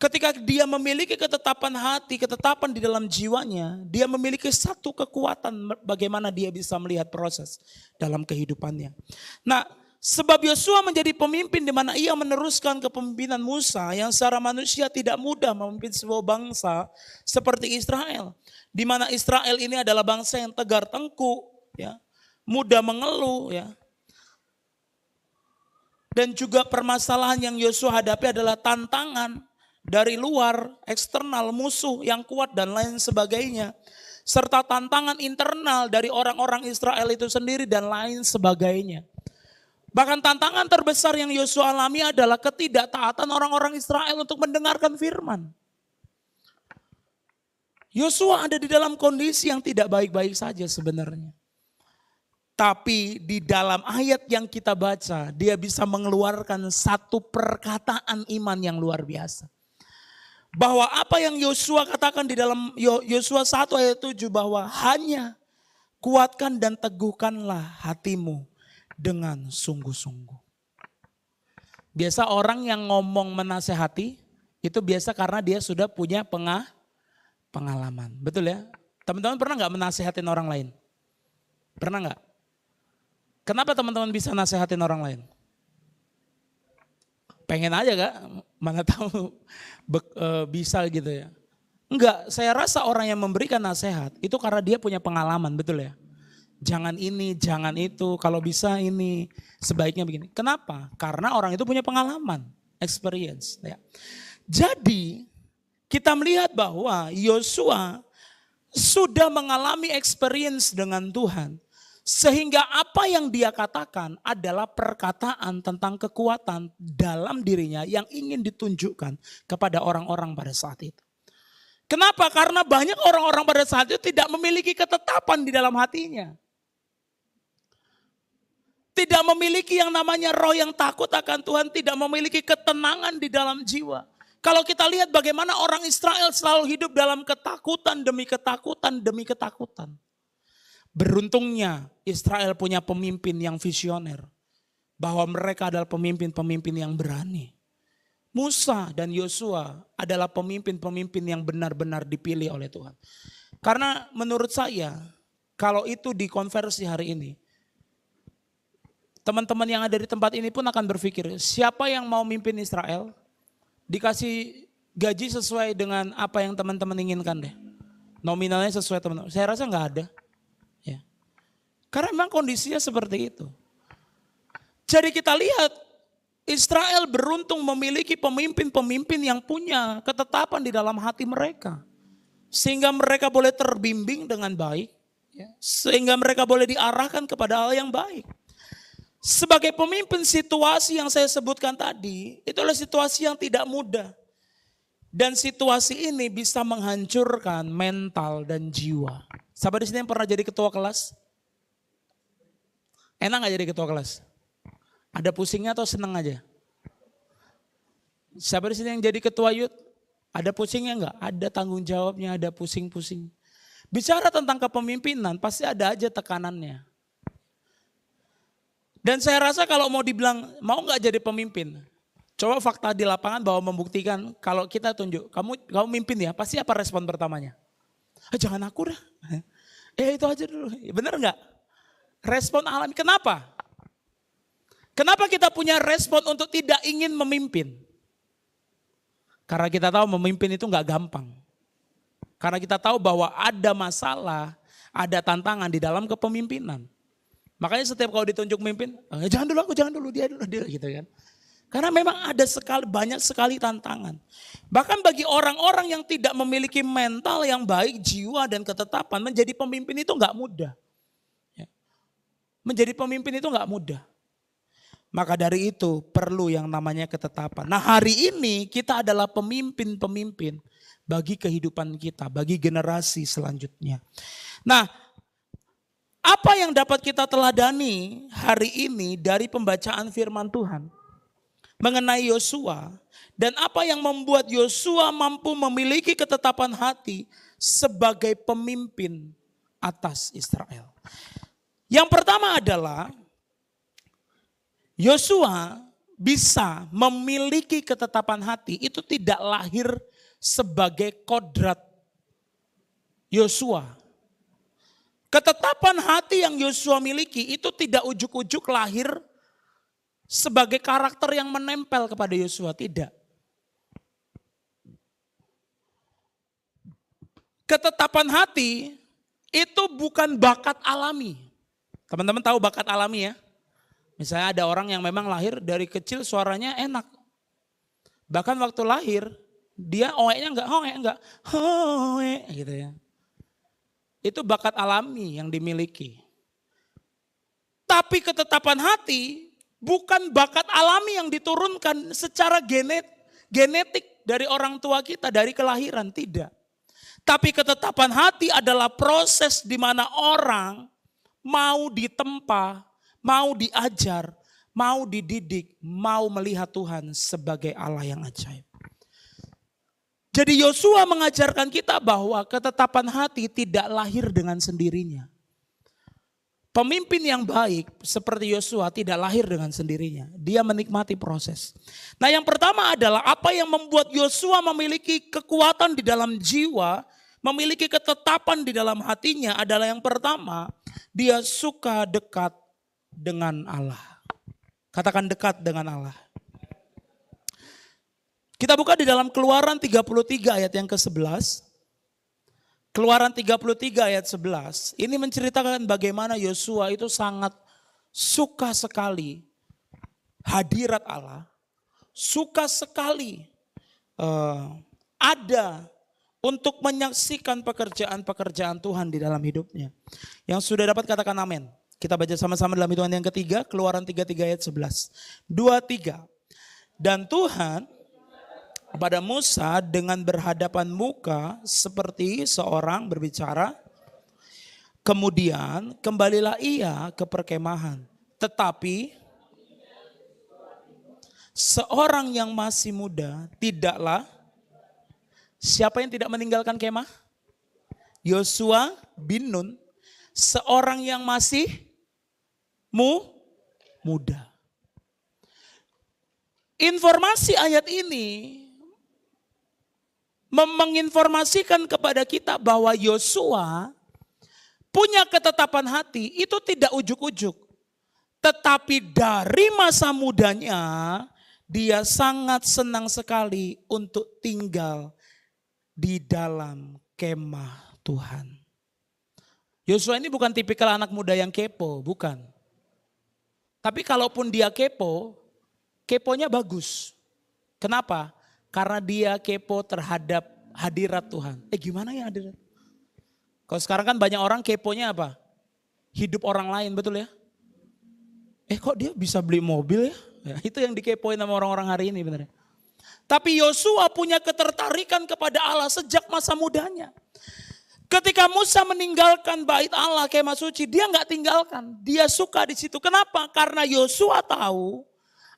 ketika dia memiliki ketetapan hati, ketetapan di dalam jiwanya, dia memiliki satu kekuatan bagaimana dia bisa melihat proses dalam kehidupannya. Nah, sebab Yosua menjadi pemimpin di mana ia meneruskan kepemimpinan Musa yang secara manusia tidak mudah memimpin sebuah bangsa seperti Israel. Di mana Israel ini adalah bangsa yang tegar tengkuk, ya, mudah mengeluh, ya. Dan juga permasalahan yang Yosua hadapi adalah tantangan dari luar, eksternal, musuh yang kuat dan lain sebagainya. Serta tantangan internal dari orang-orang Israel itu sendiri dan lain sebagainya. Bahkan tantangan terbesar yang Yosua alami adalah ketidaktaatan orang-orang Israel untuk mendengarkan firman. Yosua ada di dalam kondisi yang tidak baik-baik saja sebenarnya. Tapi di dalam ayat yang kita baca, dia bisa mengeluarkan satu perkataan iman yang luar biasa. Bahwa apa yang Yosua katakan di dalam Yosua 1 ayat 7 bahwa hanya kuatkan dan teguhkanlah hatimu dengan sungguh-sungguh. Biasa orang yang ngomong menasehati itu biasa karena dia sudah punya pengalaman. Betul ya? Teman-teman pernah gak menasehatin orang lain? Pernah gak? Kenapa teman-teman bisa nasehatin orang lain? Pengen aja gak? Mana tahu bisa gitu ya. Enggak, saya rasa orang yang memberikan nasihat itu karena dia punya pengalaman, betul ya. Jangan ini, jangan itu, kalau bisa ini, sebaiknya begini. Kenapa? Karena orang itu punya pengalaman, experience. Ya. Jadi kita melihat bahwa Yosua sudah mengalami experience dengan Tuhan. Sehingga apa yang dia katakan adalah perkataan tentang kekuatan dalam dirinya yang ingin ditunjukkan kepada orang-orang pada saat itu. Kenapa? Karena banyak orang-orang pada saat itu tidak memiliki ketetapan di dalam hatinya. Tidak memiliki yang namanya roh yang takut akan Tuhan, tidak memiliki ketenangan di dalam jiwa. Kalau kita lihat bagaimana orang Israel selalu hidup dalam ketakutan demi ketakutan demi ketakutan. Beruntungnya Israel punya pemimpin yang visioner. Bahwa mereka adalah pemimpin-pemimpin yang berani. Musa dan Yosua adalah pemimpin-pemimpin yang benar-benar dipilih oleh Tuhan. Karena menurut saya, kalau itu dikonversi hari ini, teman-teman yang ada di tempat ini pun akan berpikir, siapa yang mau mimpin Israel, dikasih gaji sesuai dengan apa yang teman-teman inginkan deh. Nominalnya sesuai teman-teman. Saya rasa nggak ada. Ya. Karena memang kondisinya seperti itu. Jadi kita lihat, Israel beruntung memiliki pemimpin-pemimpin yang punya ketetapan di dalam hati mereka. Sehingga mereka boleh terbimbing dengan baik. Sehingga mereka boleh diarahkan kepada hal yang baik. Sebagai pemimpin, situasi yang saya sebutkan tadi, itu adalah situasi yang tidak mudah. Dan situasi ini bisa menghancurkan mental dan jiwa. Siapa di sini yang pernah jadi ketua kelas? Enak gak jadi ketua kelas? Ada pusingnya atau senang aja? Siapa di sini yang jadi ketua youth? Ada pusingnya enggak? Ada tanggung jawabnya, ada pusing-pusing. Bicara tentang kepemimpinan pasti ada aja tekanannya. Dan saya rasa kalau mau dibilang mau enggak jadi pemimpin, coba fakta di lapangan bahwa membuktikan kalau kita tunjuk, kamu mimpin ya, pasti apa respon pertamanya? Jangan aku dah. Itu aja dulu. Bener enggak? Respon alami. Kenapa? Kenapa kita punya respon untuk tidak ingin memimpin? Karena kita tahu memimpin itu enggak gampang. Karena kita tahu bahwa ada masalah, ada tantangan di dalam kepemimpinan. Makanya setiap kalau ditunjuk memimpin, jangan dulu, dia dulu gitu kan. Karena memang ada banyak sekali tantangan. Bahkan bagi orang-orang yang tidak memiliki mental yang baik, jiwa dan ketetapan, menjadi pemimpin itu enggak mudah. Menjadi pemimpin itu enggak mudah. Maka dari itu perlu yang namanya ketetapan. Nah hari ini kita adalah pemimpin-pemimpin bagi kehidupan kita, bagi generasi selanjutnya. Nah apa yang dapat kita teladani hari ini dari pembacaan firman Tuhan mengenai Yosua dan apa yang membuat Yosua mampu memiliki ketetapan hati sebagai pemimpin atas Israel. Yang pertama adalah Yosua bisa memiliki ketetapan hati itu tidak lahir sebagai kodrat Yosua. Ketetapan hati yang Yosua miliki itu tidak ujuk-ujuk lahir sebagai karakter yang menempel kepada Yosua, tidak. Ketetapan hati itu bukan bakat alami. Teman-teman tahu bakat alami ya? Misalnya ada orang yang memang lahir dari kecil suaranya enak. Bahkan waktu lahir dia oe-nya enggak hoe gitu ya. Itu bakat alami yang dimiliki. Tapi ketetapan hati bukan bakat alami yang diturunkan secara genetik dari orang tua kita dari kelahiran, tidak. Tapi ketetapan hati adalah proses di mana orang mau ditempa, mau diajar, mau dididik, mau melihat Tuhan sebagai Allah yang ajaib. Jadi Yosua mengajarkan kita bahwa ketetapan hati tidak lahir dengan sendirinya. Pemimpin yang baik seperti Yosua tidak lahir dengan sendirinya. Dia menikmati proses. Nah yang pertama adalah apa yang membuat Yosua memiliki kekuatan di dalam jiwa, memiliki ketetapan di dalam hatinya adalah yang pertama, dia suka dekat dengan Allah. Katakan dekat dengan Allah. Kita buka di dalam Keluaran 33 ayat yang ke-11. Keluaran 33 ayat 11. Ini menceritakan bagaimana Yosua itu sangat suka sekali hadirat Allah. Suka sekali ada untuk menyaksikan pekerjaan-pekerjaan Tuhan di dalam hidupnya. Yang sudah dapat katakan amin. Kita baca sama-sama dalam hitungan yang ketiga, Keluaran 33 ayat 11. 2, 3. Dan Tuhan kepada Musa dengan berhadapan muka seperti seorang berbicara. Kemudian kembalilah ia ke perkemahan. Tetapi seorang yang masih muda tidaklah. Siapa yang tidak meninggalkan kemah? Yosua bin Nun. Seorang yang masih muda. Informasi ayat ini menginformasikan kepada kita bahwa Yosua punya ketetapan hati itu tidak ujuk-ujuk. Tetapi dari masa mudanya dia sangat senang sekali untuk tinggal di dalam kemah Tuhan. Yosua ini bukan tipikal anak muda yang kepo, bukan. Tapi kalaupun dia kepo, keponya bagus. Kenapa? Karena dia kepo terhadap hadirat Tuhan. Gimana ya hadirat? Kalau sekarang kan banyak orang keponya apa? Hidup orang lain, betul ya? Kok dia bisa beli mobil ya? Itu yang dikepoin sama orang-orang hari ini benar. Tapi Yosua punya ketertarikan kepada Allah sejak masa mudanya. Ketika Musa meninggalkan bait Allah, kemah suci, dia nggak tinggalkan. Dia suka di situ. Kenapa? Karena Yosua tahu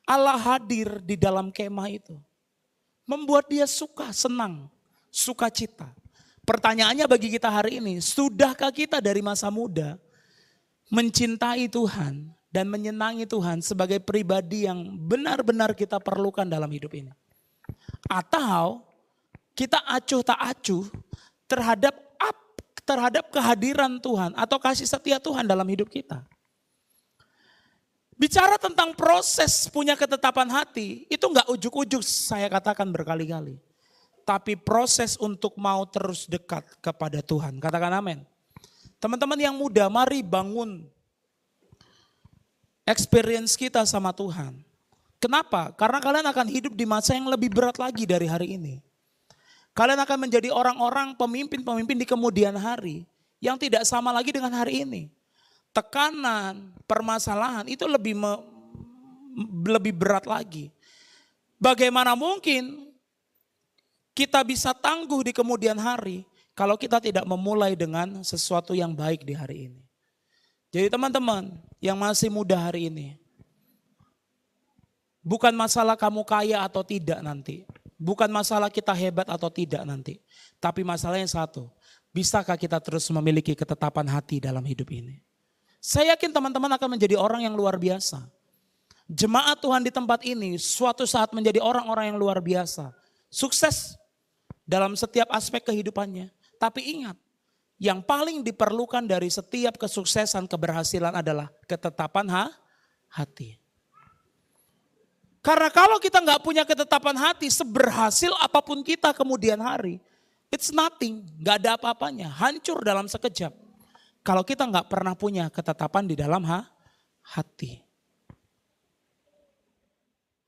Allah hadir di dalam kemah itu. Membuat dia suka, senang, sukacita. Pertanyaannya bagi kita hari ini, sudahkah kita dari masa muda mencintai Tuhan dan menyenangi Tuhan sebagai pribadi yang benar-benar kita perlukan dalam hidup ini? Atau kita acuh tak acuh terhadap kehadiran Tuhan atau kasih setia Tuhan dalam hidup kita? Bicara tentang proses punya ketetapan hati, itu enggak ujuk-ujuk saya katakan berkali-kali. Tapi proses untuk mau terus dekat kepada Tuhan. Katakan amin. Teman-teman yang muda, mari bangun experience kita sama Tuhan. Kenapa? Karena kalian akan hidup di masa yang lebih berat lagi dari hari ini. Kalian akan menjadi orang-orang pemimpin-pemimpin di kemudian hari yang tidak sama lagi dengan hari ini. Tekanan, permasalahan itu lebih berat lagi. Bagaimana mungkin kita bisa tangguh di kemudian hari kalau kita tidak memulai dengan sesuatu yang baik di hari ini. Jadi teman-teman yang masih muda hari ini, bukan masalah kamu kaya atau tidak nanti. Bukan masalah kita hebat atau tidak nanti. Tapi masalahnya satu, bisakah kita terus memiliki ketetapan hati dalam hidup ini? Saya yakin teman-teman akan menjadi orang yang luar biasa. Jemaat Tuhan di tempat ini suatu saat menjadi orang-orang yang luar biasa. Sukses dalam setiap aspek kehidupannya. Tapi ingat, yang paling diperlukan dari setiap kesuksesan keberhasilan adalah ketetapan hati. Karena kalau kita nggak punya ketetapan hati, seberhasil apapun kita kemudian hari, it's nothing, nggak ada apa-apanya, hancur dalam sekejap. Kalau kita nggak pernah punya ketetapan di dalam hati.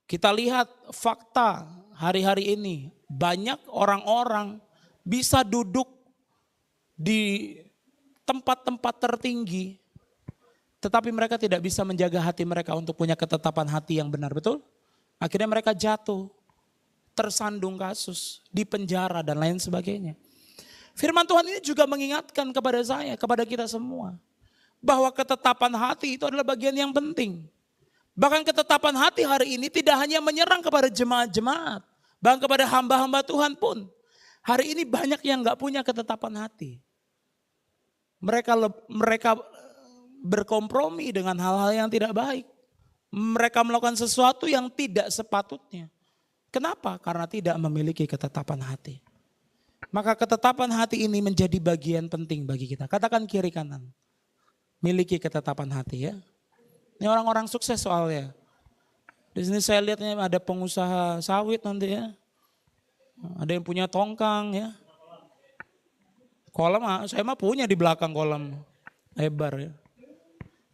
Kita lihat fakta hari-hari ini, banyak orang-orang bisa duduk di tempat-tempat tertinggi, tetapi mereka tidak bisa menjaga hati mereka untuk punya ketetapan hati yang benar, betul? Akhirnya mereka jatuh, tersandung kasus, dipenjara dan lain sebagainya. Firman Tuhan ini juga mengingatkan kepada saya, kepada kita semua, bahwa ketetapan hati itu adalah bagian yang penting. Bahkan ketetapan hati hari ini tidak hanya menyerang kepada jemaat-jemaat, bahkan kepada hamba-hamba Tuhan pun. Hari ini banyak yang gak punya ketetapan hati. Mereka berkompromi dengan hal-hal yang tidak baik. Mereka melakukan sesuatu yang tidak sepatutnya. Kenapa? Karena tidak memiliki ketetapan hati. Maka ketetapan hati ini menjadi bagian penting bagi kita. Katakan kiri kanan. Miliki ketetapan hati ya. Ini orang-orang sukses soalnya. Di sini saya lihatnya ada pengusaha sawit nanti ya. Ada yang punya tongkang ya. Kolam, saya mah punya di belakang kolam. Lebar ya.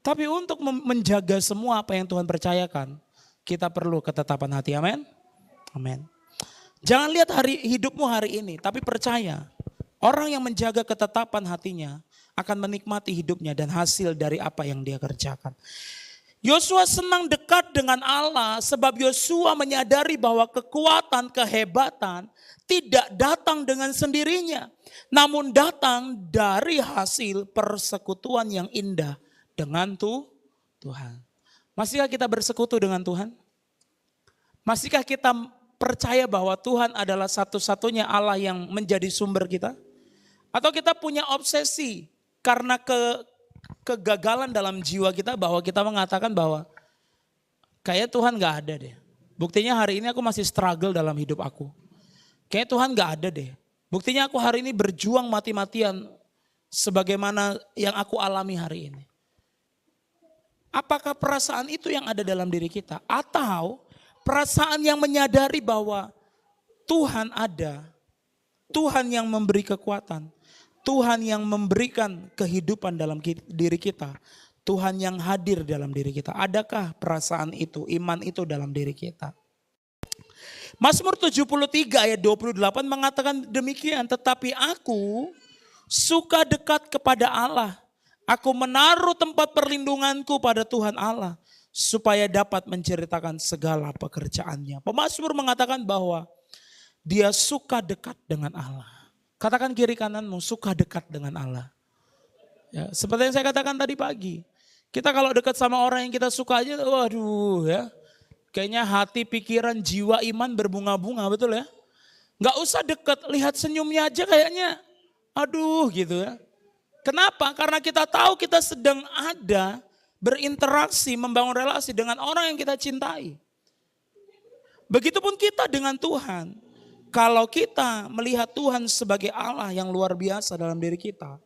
Tapi untuk menjaga semua apa yang Tuhan percayakan, kita perlu ketetapan hati. Amin. Amin. Jangan lihat hidupmu hari ini, tapi percaya. Orang yang menjaga ketetapan hatinya akan menikmati hidupnya dan hasil dari apa yang dia kerjakan. Yosua senang dekat dengan Allah sebab Yosua menyadari bahwa kekuatan, kehebatan tidak datang dengan sendirinya. Namun datang dari hasil persekutuan yang indah dengan Tuhan. Masihkah kita bersekutu dengan Tuhan? Masihkah kita percaya bahwa Tuhan adalah satu-satunya Allah yang menjadi sumber kita? Atau kita punya obsesi karena kegagalan dalam jiwa kita bahwa kita mengatakan bahwa kayak Tuhan gak ada deh. Buktinya hari ini aku masih struggle dalam hidup aku. Kayaknya Tuhan gak ada deh. Buktinya aku hari ini berjuang mati-matian sebagaimana yang aku alami hari ini. Apakah perasaan itu yang ada dalam diri kita? Atau perasaan yang menyadari bahwa Tuhan ada, Tuhan yang memberi kekuatan, Tuhan yang memberikan kehidupan dalam diri kita, Tuhan yang hadir dalam diri kita. Adakah perasaan itu, iman itu dalam diri kita? Mazmur 73 ayat 28 mengatakan demikian, tetapi aku suka dekat kepada Allah. Aku menaruh tempat perlindunganku pada Tuhan Allah supaya dapat menceritakan segala pekerjaannya. Pemazmur mengatakan bahwa dia suka dekat dengan Allah. Katakan kiri kananmu, suka dekat dengan Allah. Ya, seperti yang saya katakan tadi pagi. Kita kalau dekat sama orang yang kita suka aja, waduh ya. Kayaknya hati, pikiran, jiwa, iman berbunga-bunga, betul ya. Gak usah dekat, lihat senyumnya aja kayaknya, aduh gitu ya. Kenapa? Karena kita tahu kita sedang ada berinteraksi, membangun relasi dengan orang yang kita cintai. Begitupun kita dengan Tuhan. Kalau kita melihat Tuhan sebagai Allah yang luar biasa dalam diri kita,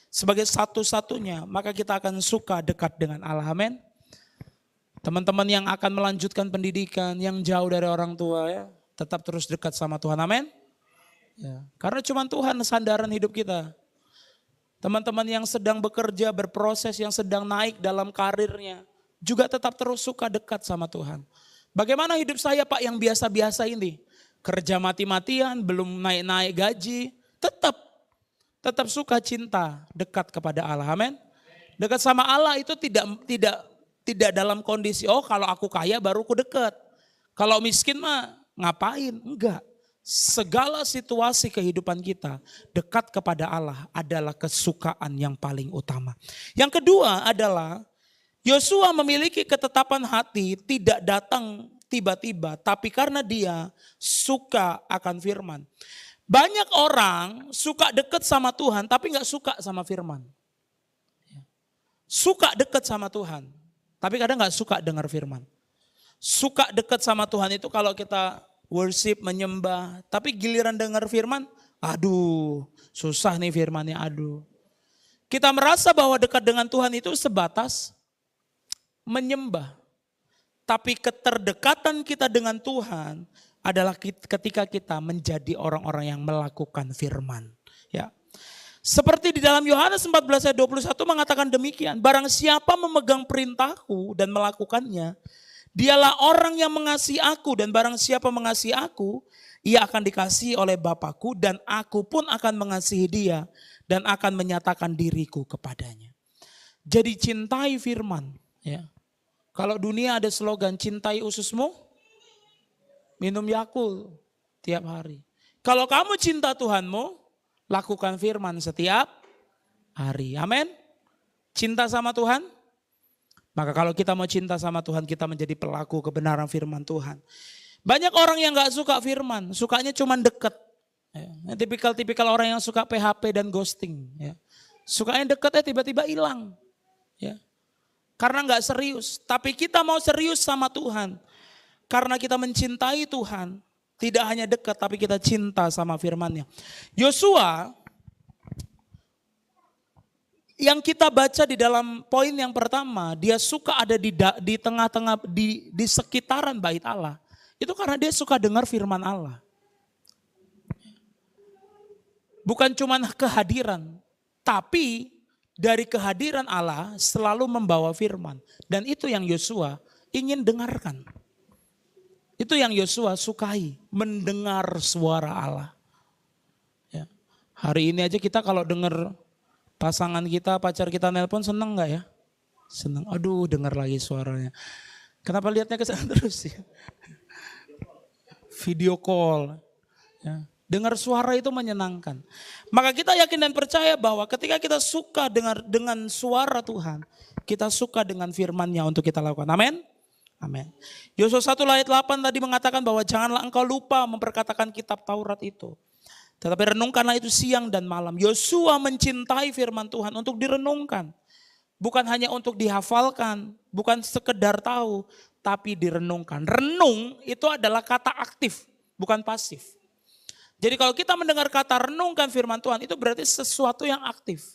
sebagai satu-satunya, maka kita akan suka dekat dengan Allah. Amin. Teman-teman yang akan melanjutkan pendidikan, yang jauh dari orang tua ya, tetap terus dekat sama Tuhan. Amin. Ya, karena cuma Tuhan sandaran hidup kita. Teman-teman yang sedang bekerja, berproses, yang sedang naik dalam karirnya, juga tetap terus suka dekat sama Tuhan. Bagaimana hidup saya Pak yang biasa-biasa ini? Kerja mati-matian, belum naik-naik gaji, tetap suka cinta dekat kepada Allah. Amin. Dekat sama Allah itu tidak dalam kondisi, oh kalau aku kaya baru aku dekat. Kalau miskin mah ngapain? Enggak. Segala situasi kehidupan kita dekat kepada Allah adalah kesukaan yang paling utama. Yang kedua adalah Yosua memiliki ketetapan hati tidak datang tiba-tiba, tapi karena dia suka akan firman. Banyak orang suka dekat sama Tuhan tapi gak suka sama firman. Suka dekat sama Tuhan tapi kadang gak suka dengar firman. Suka dekat sama Tuhan itu kalau kita worship, menyembah. Tapi giliran dengar firman, aduh susah nih firmannya, aduh. Kita merasa bahwa dekat dengan Tuhan itu sebatas menyembah. Tapi keterdekatan kita dengan Tuhan adalah ketika kita menjadi orang-orang yang melakukan firman. Ya. Seperti di dalam Yohanes 14 ayat 21 mengatakan demikian. Barang siapa memegang perintahku dan melakukannya, dialah orang yang mengasihi aku, dan barang siapa mengasihi aku, ia akan dikasihi oleh Bapakku, dan aku pun akan mengasihi dia dan akan menyatakan diriku kepadanya. Jadi cintai firman. Ya. Kalau dunia ada slogan cintai ususmu, minum Yakult tiap hari. Kalau kamu cinta Tuhanmu, lakukan firman setiap hari. Amin. Cinta sama Tuhan. Maka kalau kita mau cinta sama Tuhan, kita menjadi pelaku kebenaran firman Tuhan. Banyak orang yang gak suka firman, sukanya cuma deket. Ya, tipikal orang yang suka PHP dan ghosting. Ya. Sukanya deket tiba-tiba hilang. Ya. Karena gak serius, tapi kita mau serius sama Tuhan. Karena kita mencintai Tuhan, tidak hanya dekat tapi kita cinta sama firman-Nya. Yosua yang kita baca di dalam poin yang pertama, dia suka ada di tengah-tengah, di sekitaran bait Allah. Itu karena dia suka dengar firman Allah. Bukan cuma kehadiran, tapi dari kehadiran Allah selalu membawa firman. Dan itu yang Yosua ingin dengarkan. Itu yang Yosua sukai, mendengar suara Allah. Ya. Hari ini aja kita kalau dengar pasangan kita, pacar kita nelpon, seneng gak ya? Seneng. Aduh, dengar lagi suaranya. Kenapa lihatnya ke sana terus ya? Video call. Ya. Dengar suara itu menyenangkan. Maka kita yakin dan percaya bahwa ketika kita suka dengan suara Tuhan, kita suka dengan firman-Nya untuk kita lakukan. Amin. Amin. Yosua 1 ayat 8 tadi mengatakan bahwa janganlah engkau lupa memperkatakan kitab Taurat itu. Tetapi renungkanlah itu siang dan malam. Yosua mencintai firman Tuhan untuk direnungkan. Bukan hanya untuk dihafalkan, bukan sekedar tahu. tapi direnungkan. Renung itu adalah kata aktif, bukan pasif. Jadi kalau kita mendengar kata renungkan firman Tuhan, itu berarti sesuatu yang aktif.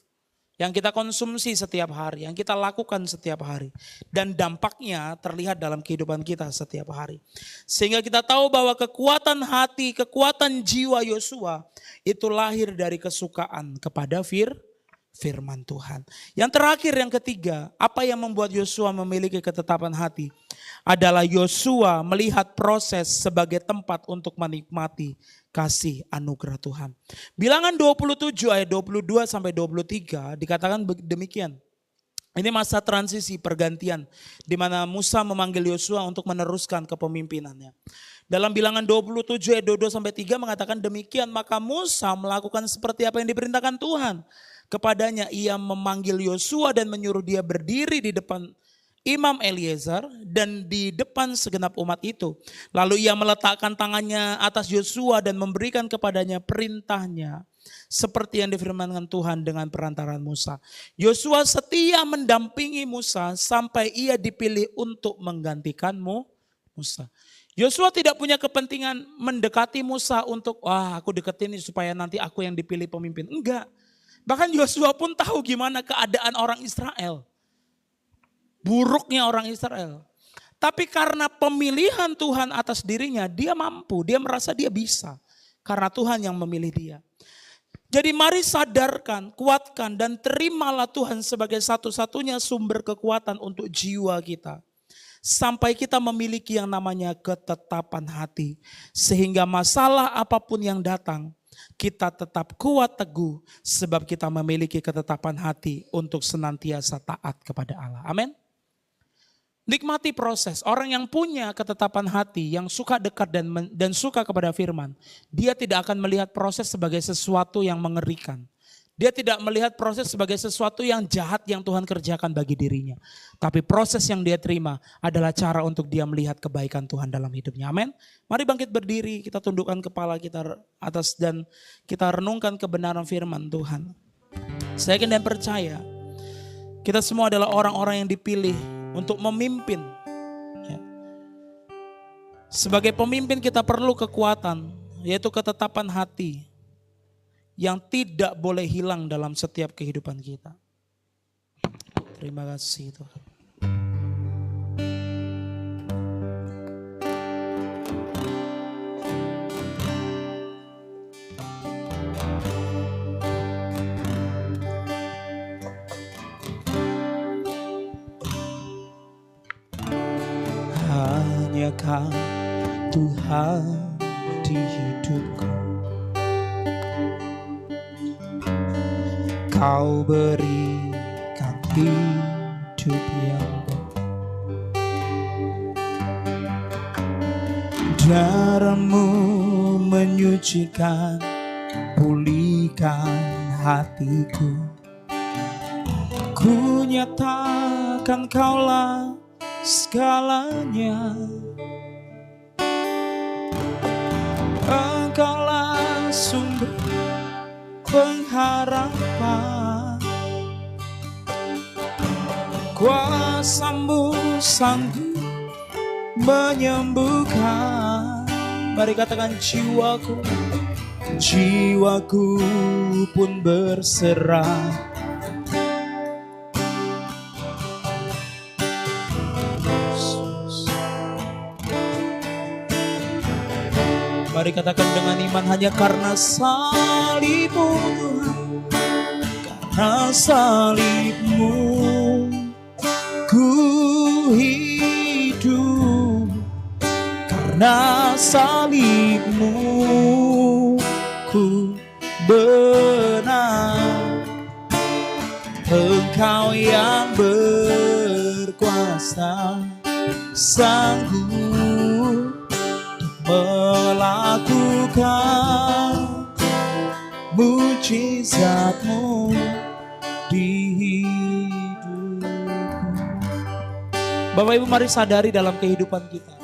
Yang kita konsumsi setiap hari, yang kita lakukan setiap hari. Dan dampaknya terlihat dalam kehidupan kita setiap hari. Sehingga kita tahu bahwa kekuatan hati, kekuatan jiwa Yosua itu lahir dari kesukaan kepada firman Tuhan. Yang terakhir, yang ketiga, apa yang membuat Yosua memiliki ketetapan hati? Adalah Yosua melihat proses sebagai tempat untuk menikmati kasih anugerah Tuhan. Bilangan 27 ayat 22 sampai 23 dikatakan demikian. Ini masa transisi pergantian di mana Musa memanggil Yosua untuk meneruskan kepemimpinannya. Dalam Bilangan 27 ayat 22 sampai 3 mengatakan demikian, maka Musa melakukan seperti apa yang diperintahkan Tuhan kepadanya. Ia memanggil Yosua dan menyuruh dia berdiri di depan Imam Eliezer dan di depan segenap umat itu. Lalu ia meletakkan tangannya atas Yosua dan memberikan kepadanya perintahnya seperti yang difirmankan Tuhan dengan perantaraan Musa. Yosua setia mendampingi Musa sampai ia dipilih untuk menggantikan Musa. Yosua tidak punya kepentingan mendekati Musa untuk aku deketin supaya nanti aku yang dipilih pemimpin. Enggak. Bahkan Yosua pun tahu gimana keadaan orang Israel. Buruknya orang Israel. Tapi karena pemilihan Tuhan atas dirinya, dia mampu, dia merasa dia bisa. Karena Tuhan yang memilih dia. Jadi mari sadarkan, kuatkan dan terimalah Tuhan sebagai satu-satunya sumber kekuatan untuk jiwa kita. Sampai kita memiliki yang namanya ketetapan hati. Sehingga masalah apapun yang datang, kita tetap kuat teguh sebab kita memiliki ketetapan hati untuk senantiasa taat kepada Allah. Amin. Nikmati proses. Orang yang punya ketetapan hati, yang suka dekat dan suka kepada firman, dia tidak akan melihat proses sebagai sesuatu yang mengerikan. Dia tidak melihat proses sebagai sesuatu yang jahat yang Tuhan kerjakan bagi dirinya. Tapi proses yang dia terima adalah cara untuk dia melihat kebaikan Tuhan dalam hidupnya. Amin. Mari bangkit berdiri, kita tundukkan kepala kita atas dan kita renungkan kebenaran firman Tuhan. Saya yakin dan percaya, kita semua adalah orang-orang yang dipilih untuk memimpin. Sebagai pemimpin kita perlu kekuatan, yaitu ketetapan hati yang tidak boleh hilang dalam setiap kehidupan kita. Terima kasih Tuhan. Hanya Kau Tuhan di hidupku. Kau berikan hidup yang darah-Mu menyucikan, pulihkan hatiku. Ku nyatakan Kaulah segalanya. Engkaulah sumber pengharapan. Kuasa-Mu sanggup menyembuhkan. Mari katakan jiwaku, jiwaku pun berserah. Mari katakan dengan iman, hanya karena salib-Mu Tuhan, karena salib-Mu ku hidup, karena salib-Mu ku benar. Engkau yang berkuasa sanggup melakukan mujizat-Mu di hidupku. Bapak Ibu, mari sadari dalam kehidupan kita.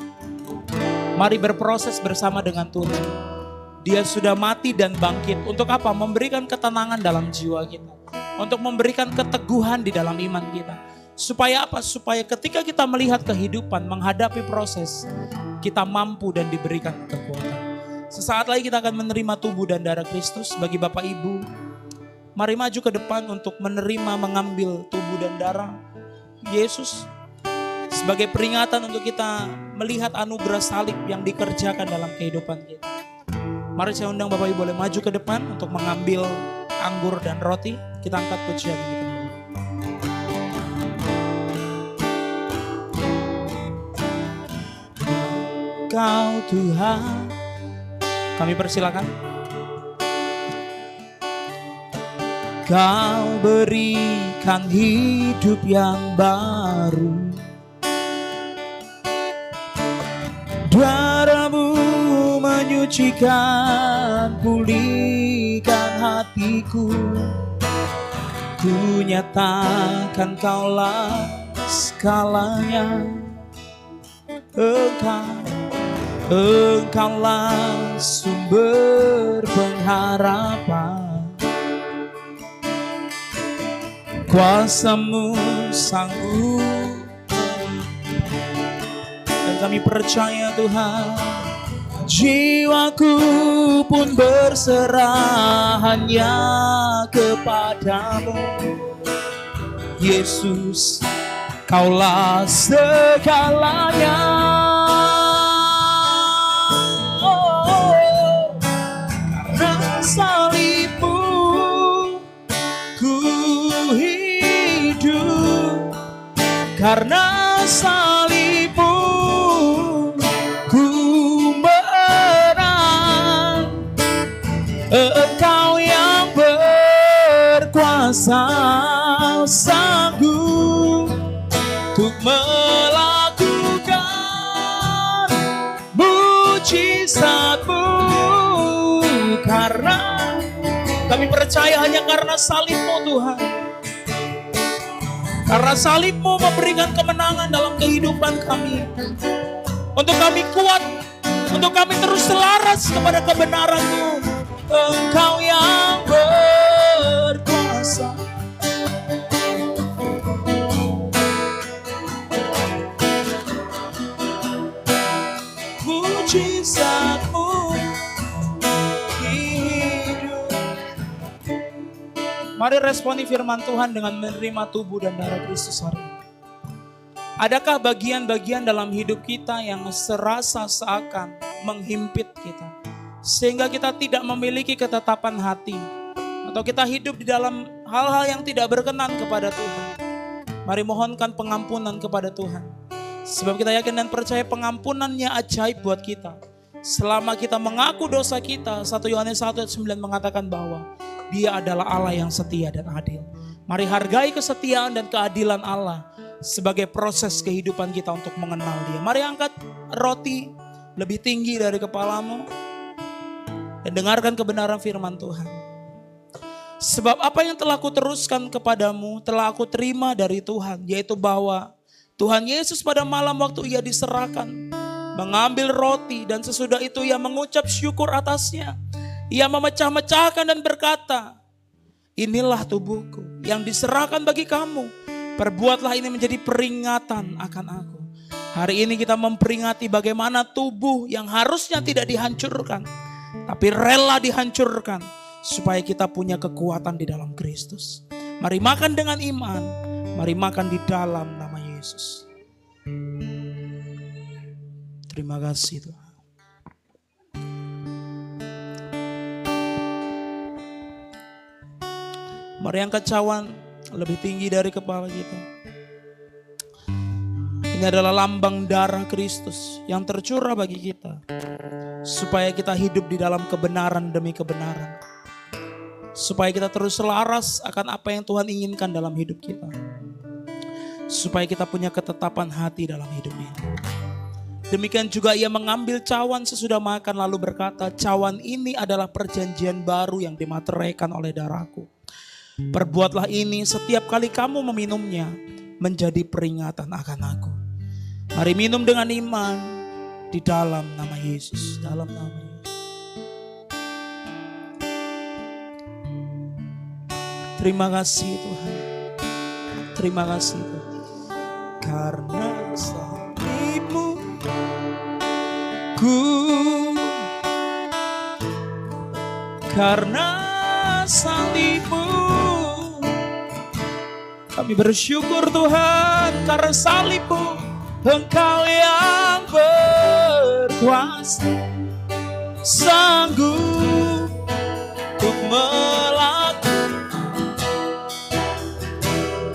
Mari berproses bersama dengan Tuhan. Dia sudah mati dan bangkit. Untuk apa? Memberikan ketenangan dalam jiwa kita. Untuk memberikan keteguhan di dalam iman kita. Supaya apa? Supaya ketika kita melihat kehidupan, menghadapi proses, kita mampu dan diberikan kekuatan. Sesaat lagi kita akan menerima tubuh dan darah Kristus. Bagi Bapak Ibu, mari maju ke depan untuk menerima, mengambil tubuh dan darah Yesus. Sebagai peringatan untuk kita melihat anugerah salib yang dikerjakan dalam kehidupan kita. Mari saya undang Bapak Ibu boleh maju ke depan untuk mengambil anggur dan roti. Kita angkat pujian kita. Kau Tuhan, kami persilakan. Kau berikan hidup yang baru, darah-Mu menyucikan, pulihkan hatiku. Ku nyatakan Kaulah segalanya. Engkaulah sumber pengharapan. Kuasa-Mu sanggup, dan kami percaya Tuhan, jiwaku pun berserah hanya kepadamu. Yesus, Kaulah segalanya. Karena salib-Mu ku hidup, karena salib-Mu ku menang. Engkau yang berkuasa, sanggup untuk melakukan mujizat-Mu. Karena kami percaya hanya karena salib-Mu Tuhan. Karena salib-Mu memberikan kemenangan dalam kehidupan kami. Untuk kami kuat, untuk kami terus selaras kepada kebenaran-Mu. Engkau yang berkuasa. Mujizat-Mu hidup. Mari responi firman Tuhan dengan menerima tubuh dan darah Kristus hari ini. Adakah bagian-bagian dalam hidup kita yang serasa seakan menghimpit kita, sehingga kita tidak memiliki ketetapan hati, atau kita hidup di dalam hal-hal yang tidak berkenan kepada Tuhan? Mari mohonkan pengampunan kepada Tuhan. Sebab kita yakin dan percaya pengampunannya ajaib buat kita. Selama kita mengaku dosa kita, 1 Yohanes 1:9 mengatakan bahwa Dia adalah Allah yang setia dan adil. Mari hargai kesetiaan dan keadilan Allah sebagai proses kehidupan kita untuk mengenal Dia. Mari angkat roti lebih tinggi dari kepalamu dan dengarkan kebenaran firman Tuhan. Sebab apa yang telah kuteruskan kepadamu telah aku terima dari Tuhan, yaitu bahwa Tuhan Yesus pada malam waktu Ia diserahkan mengambil roti, dan sesudah itu Ia mengucap syukur atasnya. Ia memecah-mecahkan dan berkata, inilah tubuhku yang diserahkan bagi kamu. Perbuatlah ini menjadi peringatan akan aku. Hari ini kita memperingati bagaimana tubuh yang harusnya tidak dihancurkan, tapi rela dihancurkan supaya kita punya kekuatan di dalam Kristus. Mari makan dengan iman, mari makan di dalam nama Yesus. Terima kasih Tuhan. Mari angkat cawan lebih tinggi dari kepala kita. Ini adalah lambang darah Kristus yang tercurah bagi kita, supaya kita hidup di dalam kebenaran demi kebenaran. Supaya kita terus selaras akan apa yang Tuhan inginkan dalam hidup kita. Supaya kita punya ketetapan hati dalam hidup ini. Demikian juga Ia mengambil cawan sesudah makan lalu berkata, cawan ini adalah perjanjian baru yang dimateraikan oleh darahku. Perbuatlah ini setiap kali kamu meminumnya menjadi peringatan akan aku. Mari minum dengan iman di dalam nama Yesus. Dalam nama Yesus. Terima kasih Tuhan. Terima kasih Tuhan. karena salibmu ku, karena salibmu. Kami bersyukur Tuhan karena salibmu, Engkau yang berkuasa, sanggup untuk melakukan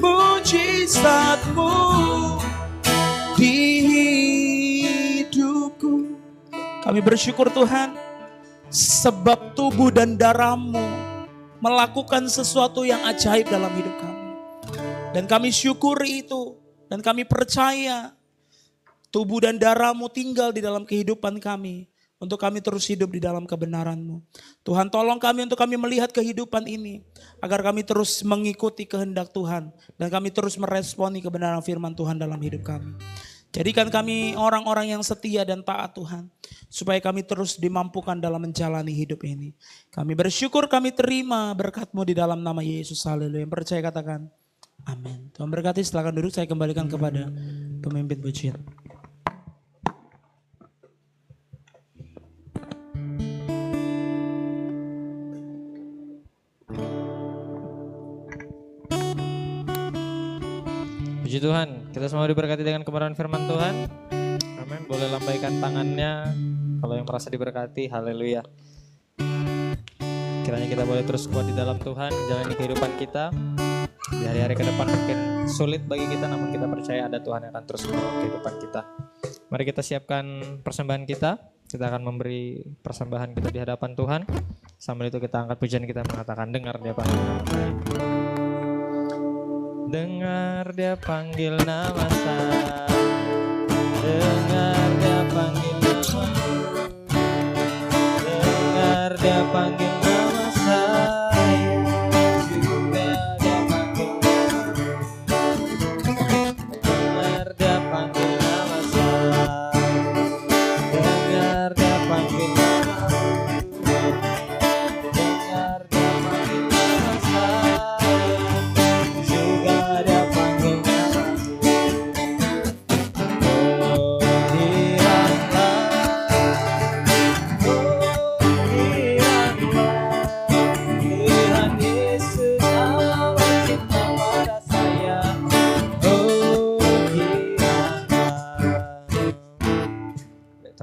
mujizat-Mu di hidupku. Kami bersyukur Tuhan, sebab tubuh dan darah-Mu melakukan sesuatu yang ajaib dalam hidup kami. Dan kami syukuri itu, dan kami percaya tubuh dan darah-Mu tinggal di dalam kehidupan kami, untuk kami terus hidup di dalam kebenaran-Mu. Tuhan, tolong kami untuk kami melihat kehidupan ini, agar kami terus mengikuti kehendak Tuhan, dan kami terus meresponi kebenaran firman Tuhan dalam hidup kami. Jadikan kami orang-orang yang setia dan taat Tuhan, supaya kami terus dimampukan dalam menjalani hidup ini. Kami bersyukur, kami terima berkat-Mu di dalam nama Yesus. Haleluya. Yang percaya katakan amin. Tuhan berkati, silakan duduk, saya kembalikan kepada pemimpin pujian. Puji Tuhan, kita semua diberkati dengan kebenaran firman Tuhan. Amin. Boleh lambaikan tangannya kalau yang merasa diberkati. Haleluya. Kiranya kita boleh terus kuat di dalam Tuhan, menjalani kehidupan kita. Di hari-hari ke depan mungkin sulit bagi kita, namun kita percaya ada Tuhan yang akan terus menolong kehidupan kita. Mari kita siapkan persembahan kita. Kita akan memberi persembahan kita di hadapan Tuhan. Sambil itu kita angkat pujian kita mengatakan, dengar Dia panggil nama saya. Dengar Dia panggil nama saya. Dengar Dia panggil nama saya. Dengar Dia panggil nama saya.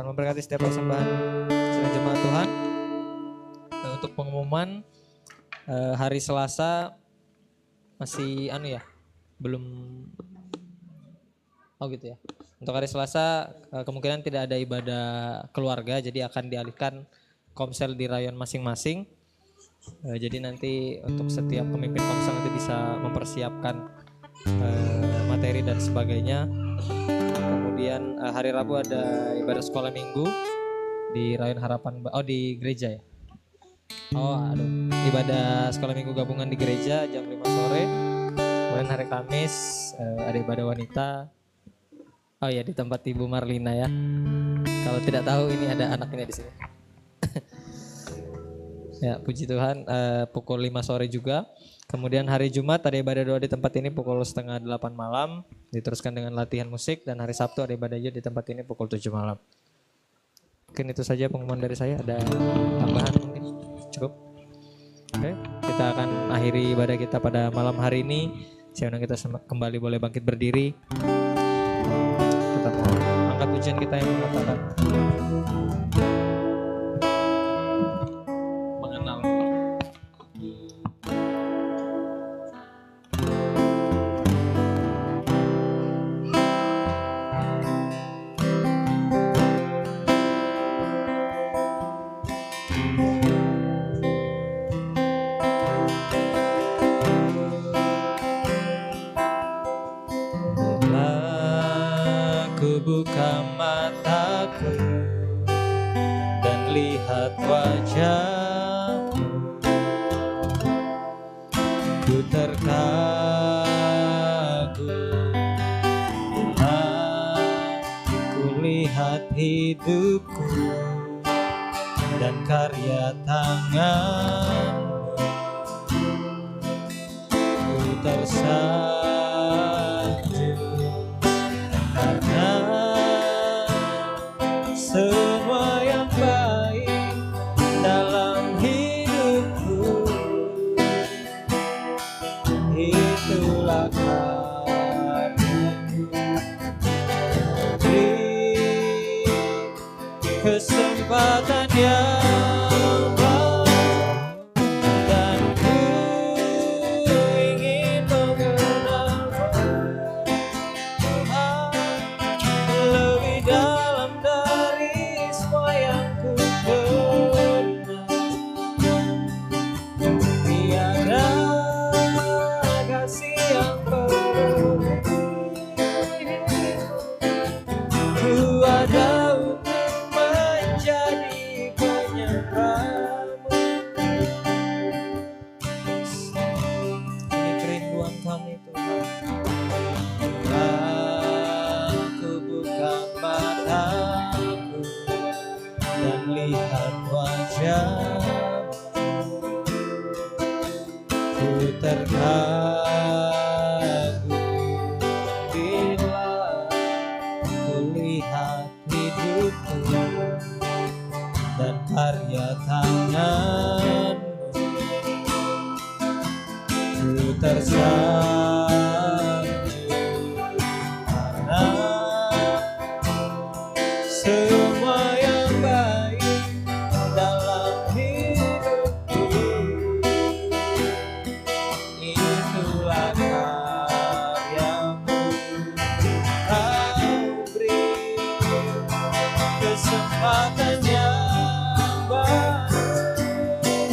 Memberkati setiap persembahan sidang jemaat Tuhan. Untuk pengumuman hari Selasa masih belum gitu ya. Untuk hari Selasa kemungkinan tidak ada ibadah keluarga, jadi akan dialihkan komsel di rayon masing-masing. Jadi nanti untuk setiap pemimpin komsel nanti bisa mempersiapkan materi dan sebagainya. Kemudian hari Rabu ada ibadah sekolah minggu di Rayon Harapan, di gereja ya. Ibadah sekolah minggu gabungan di gereja jam 5 sore. Kemudian hari Kamis ada ibadah wanita. Di tempat Ibu Marlina ya. Kalau tidak tahu ini ada anaknya di sini. Ya, puji Tuhan, pukul 5 sore juga. Kemudian hari Jumat ada ibadah doa di tempat ini pukul 7:30 malam, diteruskan dengan latihan musik. Dan hari Sabtu ada ibadah doa di tempat ini pukul 7 malam. Mungkin itu saja pengumuman dari saya. Ada tambahan mungkin? Cukup? Oke, kita akan akhiri ibadah kita pada malam hari ini. Saya undang kita kembali boleh bangkit berdiri. Kita angkat pujian kita yang mengatakan mengenal. Buka mataku dan lihat wajahmu, ku terkagum bila ku lihat hidupku dan karya tanganmu, ku tersanjung kesempatan yang baru, dan ku ingin mengenalmu lebih dalam dari semua yang ku kenal. Tiada kasih yang berlebih, ku ada untuk menjadi penyerahmu. Ini kerinduan kami Tuhan. Aku buka mataku dan lihat wajahmu, ku terkagum bila ku lihat hidupku dan karya tanganmu, ku tersanjung karena semua yang baik dalam hidupku, itulah karyamu. Kau beri kesempatan yang baru,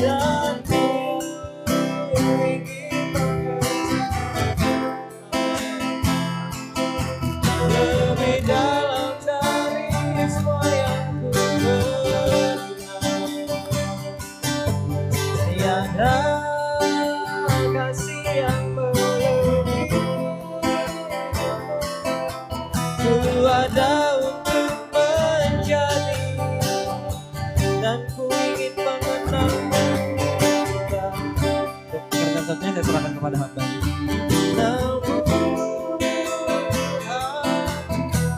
dan ku ingin lebih dalam dari semua yang ku kenal. Tiada kasih yang berlebih, ku ada untuk menjadi, dan ku ingin mengenalmu. Perkataannya saya serahkan kepada hamba.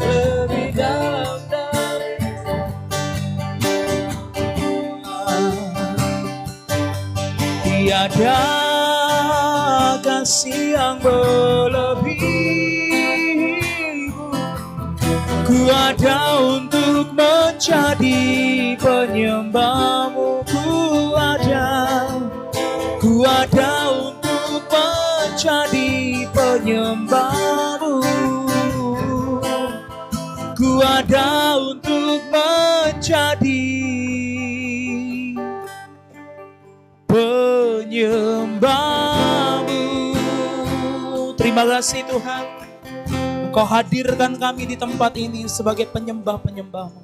Lebih dalam dari tiada kasih yang berlebih, ku ada untuk menjadi penyembahmu. Ku ada untuk menjadi penyembahmu. Ku ada untuk menjadi penyembahmu. Terima kasih Tuhan, Engkau hadirkan kami di tempat ini sebagai penyembah-penyembah-Mu,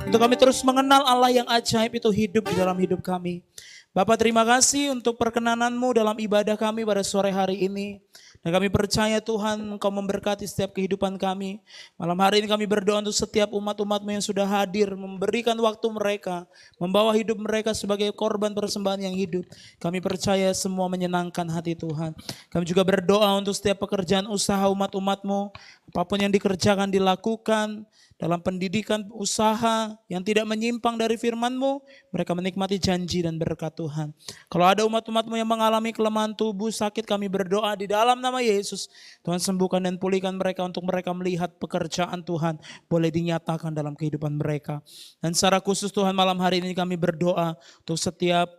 untuk kami terus mengenal Allah yang ajaib itu hidup di dalam hidup kami. Bapak, terima kasih untuk perkenanan-Mu dalam ibadah kami pada sore hari ini. Dan kami percaya Tuhan Engkau memberkati setiap kehidupan kami. Malam hari ini kami berdoa untuk setiap umat-umat-Mu yang sudah hadir, memberikan waktu mereka, membawa hidup mereka sebagai korban persembahan yang hidup. Kami percaya semua menyenangkan hati Tuhan. Kami juga berdoa untuk setiap pekerjaan usaha umat-umat-Mu, apapun yang dikerjakan, dilakukan, dalam pendidikan, usaha yang tidak menyimpang dari firman-Mu, mereka menikmati janji dan berkat Tuhan. Kalau ada umat-umat-Mu yang mengalami kelemahan tubuh, sakit, kami berdoa di dalam nama Yesus, Tuhan sembuhkan dan pulihkan mereka untuk mereka melihat pekerjaan Tuhan boleh dinyatakan dalam kehidupan mereka. Dan secara khusus Tuhan, malam hari ini kami berdoa untuk setiap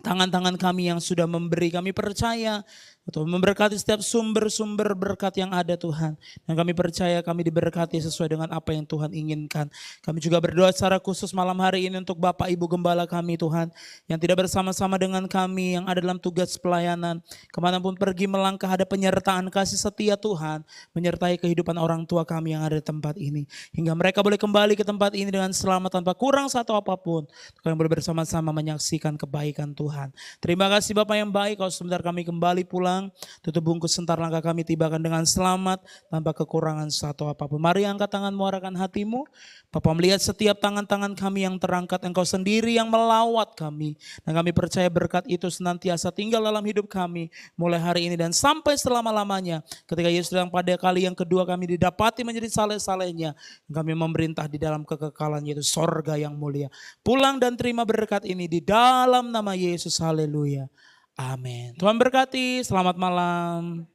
tangan-tangan kami yang sudah memberi. Kami percaya Tuhan memberkati setiap sumber-sumber berkat yang ada Tuhan. Dan kami percaya kami diberkati sesuai dengan apa yang Tuhan inginkan. Kami juga berdoa secara khusus malam hari ini untuk Bapak Ibu Gembala kami Tuhan, yang tidak bersama-sama dengan kami, yang ada dalam tugas pelayanan. Kemanapun pergi melangkah, ada penyertaan kasih setia Tuhan menyertai kehidupan orang tua kami yang ada di tempat ini. Hingga mereka boleh kembali ke tempat ini dengan selamat tanpa kurang satu apapun. Kami boleh bersama-sama menyaksikan kebaikan Tuhan. Terima kasih Bapak yang baik, kalau sebentar kami kembali pulang. Tutup bungkus sentar langkah kami tibakan dengan selamat tanpa kekurangan satu apapun. Mari angkat tanganmu, arahkan hatimu. Bapak melihat setiap tangan-tangan kami yang terangkat, Engkau sendiri yang melawat kami. Dan kami percaya berkat itu senantiasa tinggal dalam hidup kami mulai hari ini dan sampai selama-lamanya. Ketika Yesus datang pada kali yang kedua, kami didapati menjadi saleh-salehnya. Kami memerintah di dalam kekekalan, yaitu sorga yang mulia. Pulang dan terima berkat ini di dalam nama Yesus. Haleluya. Amin. Tuhan berkati. Selamat malam.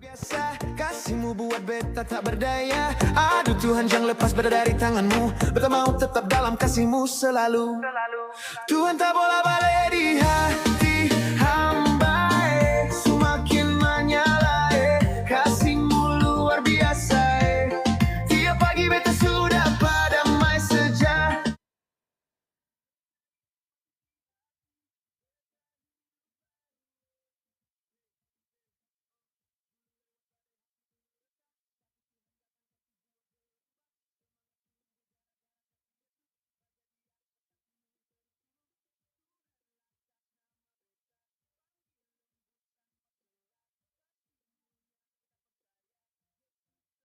Biasa kasihmu buat beta tak berdaya. Aduh Tuhan jangan lepas beta dari tanganmu. Beta mau tetap dalam kasihmu selalu. Tuhan tak bola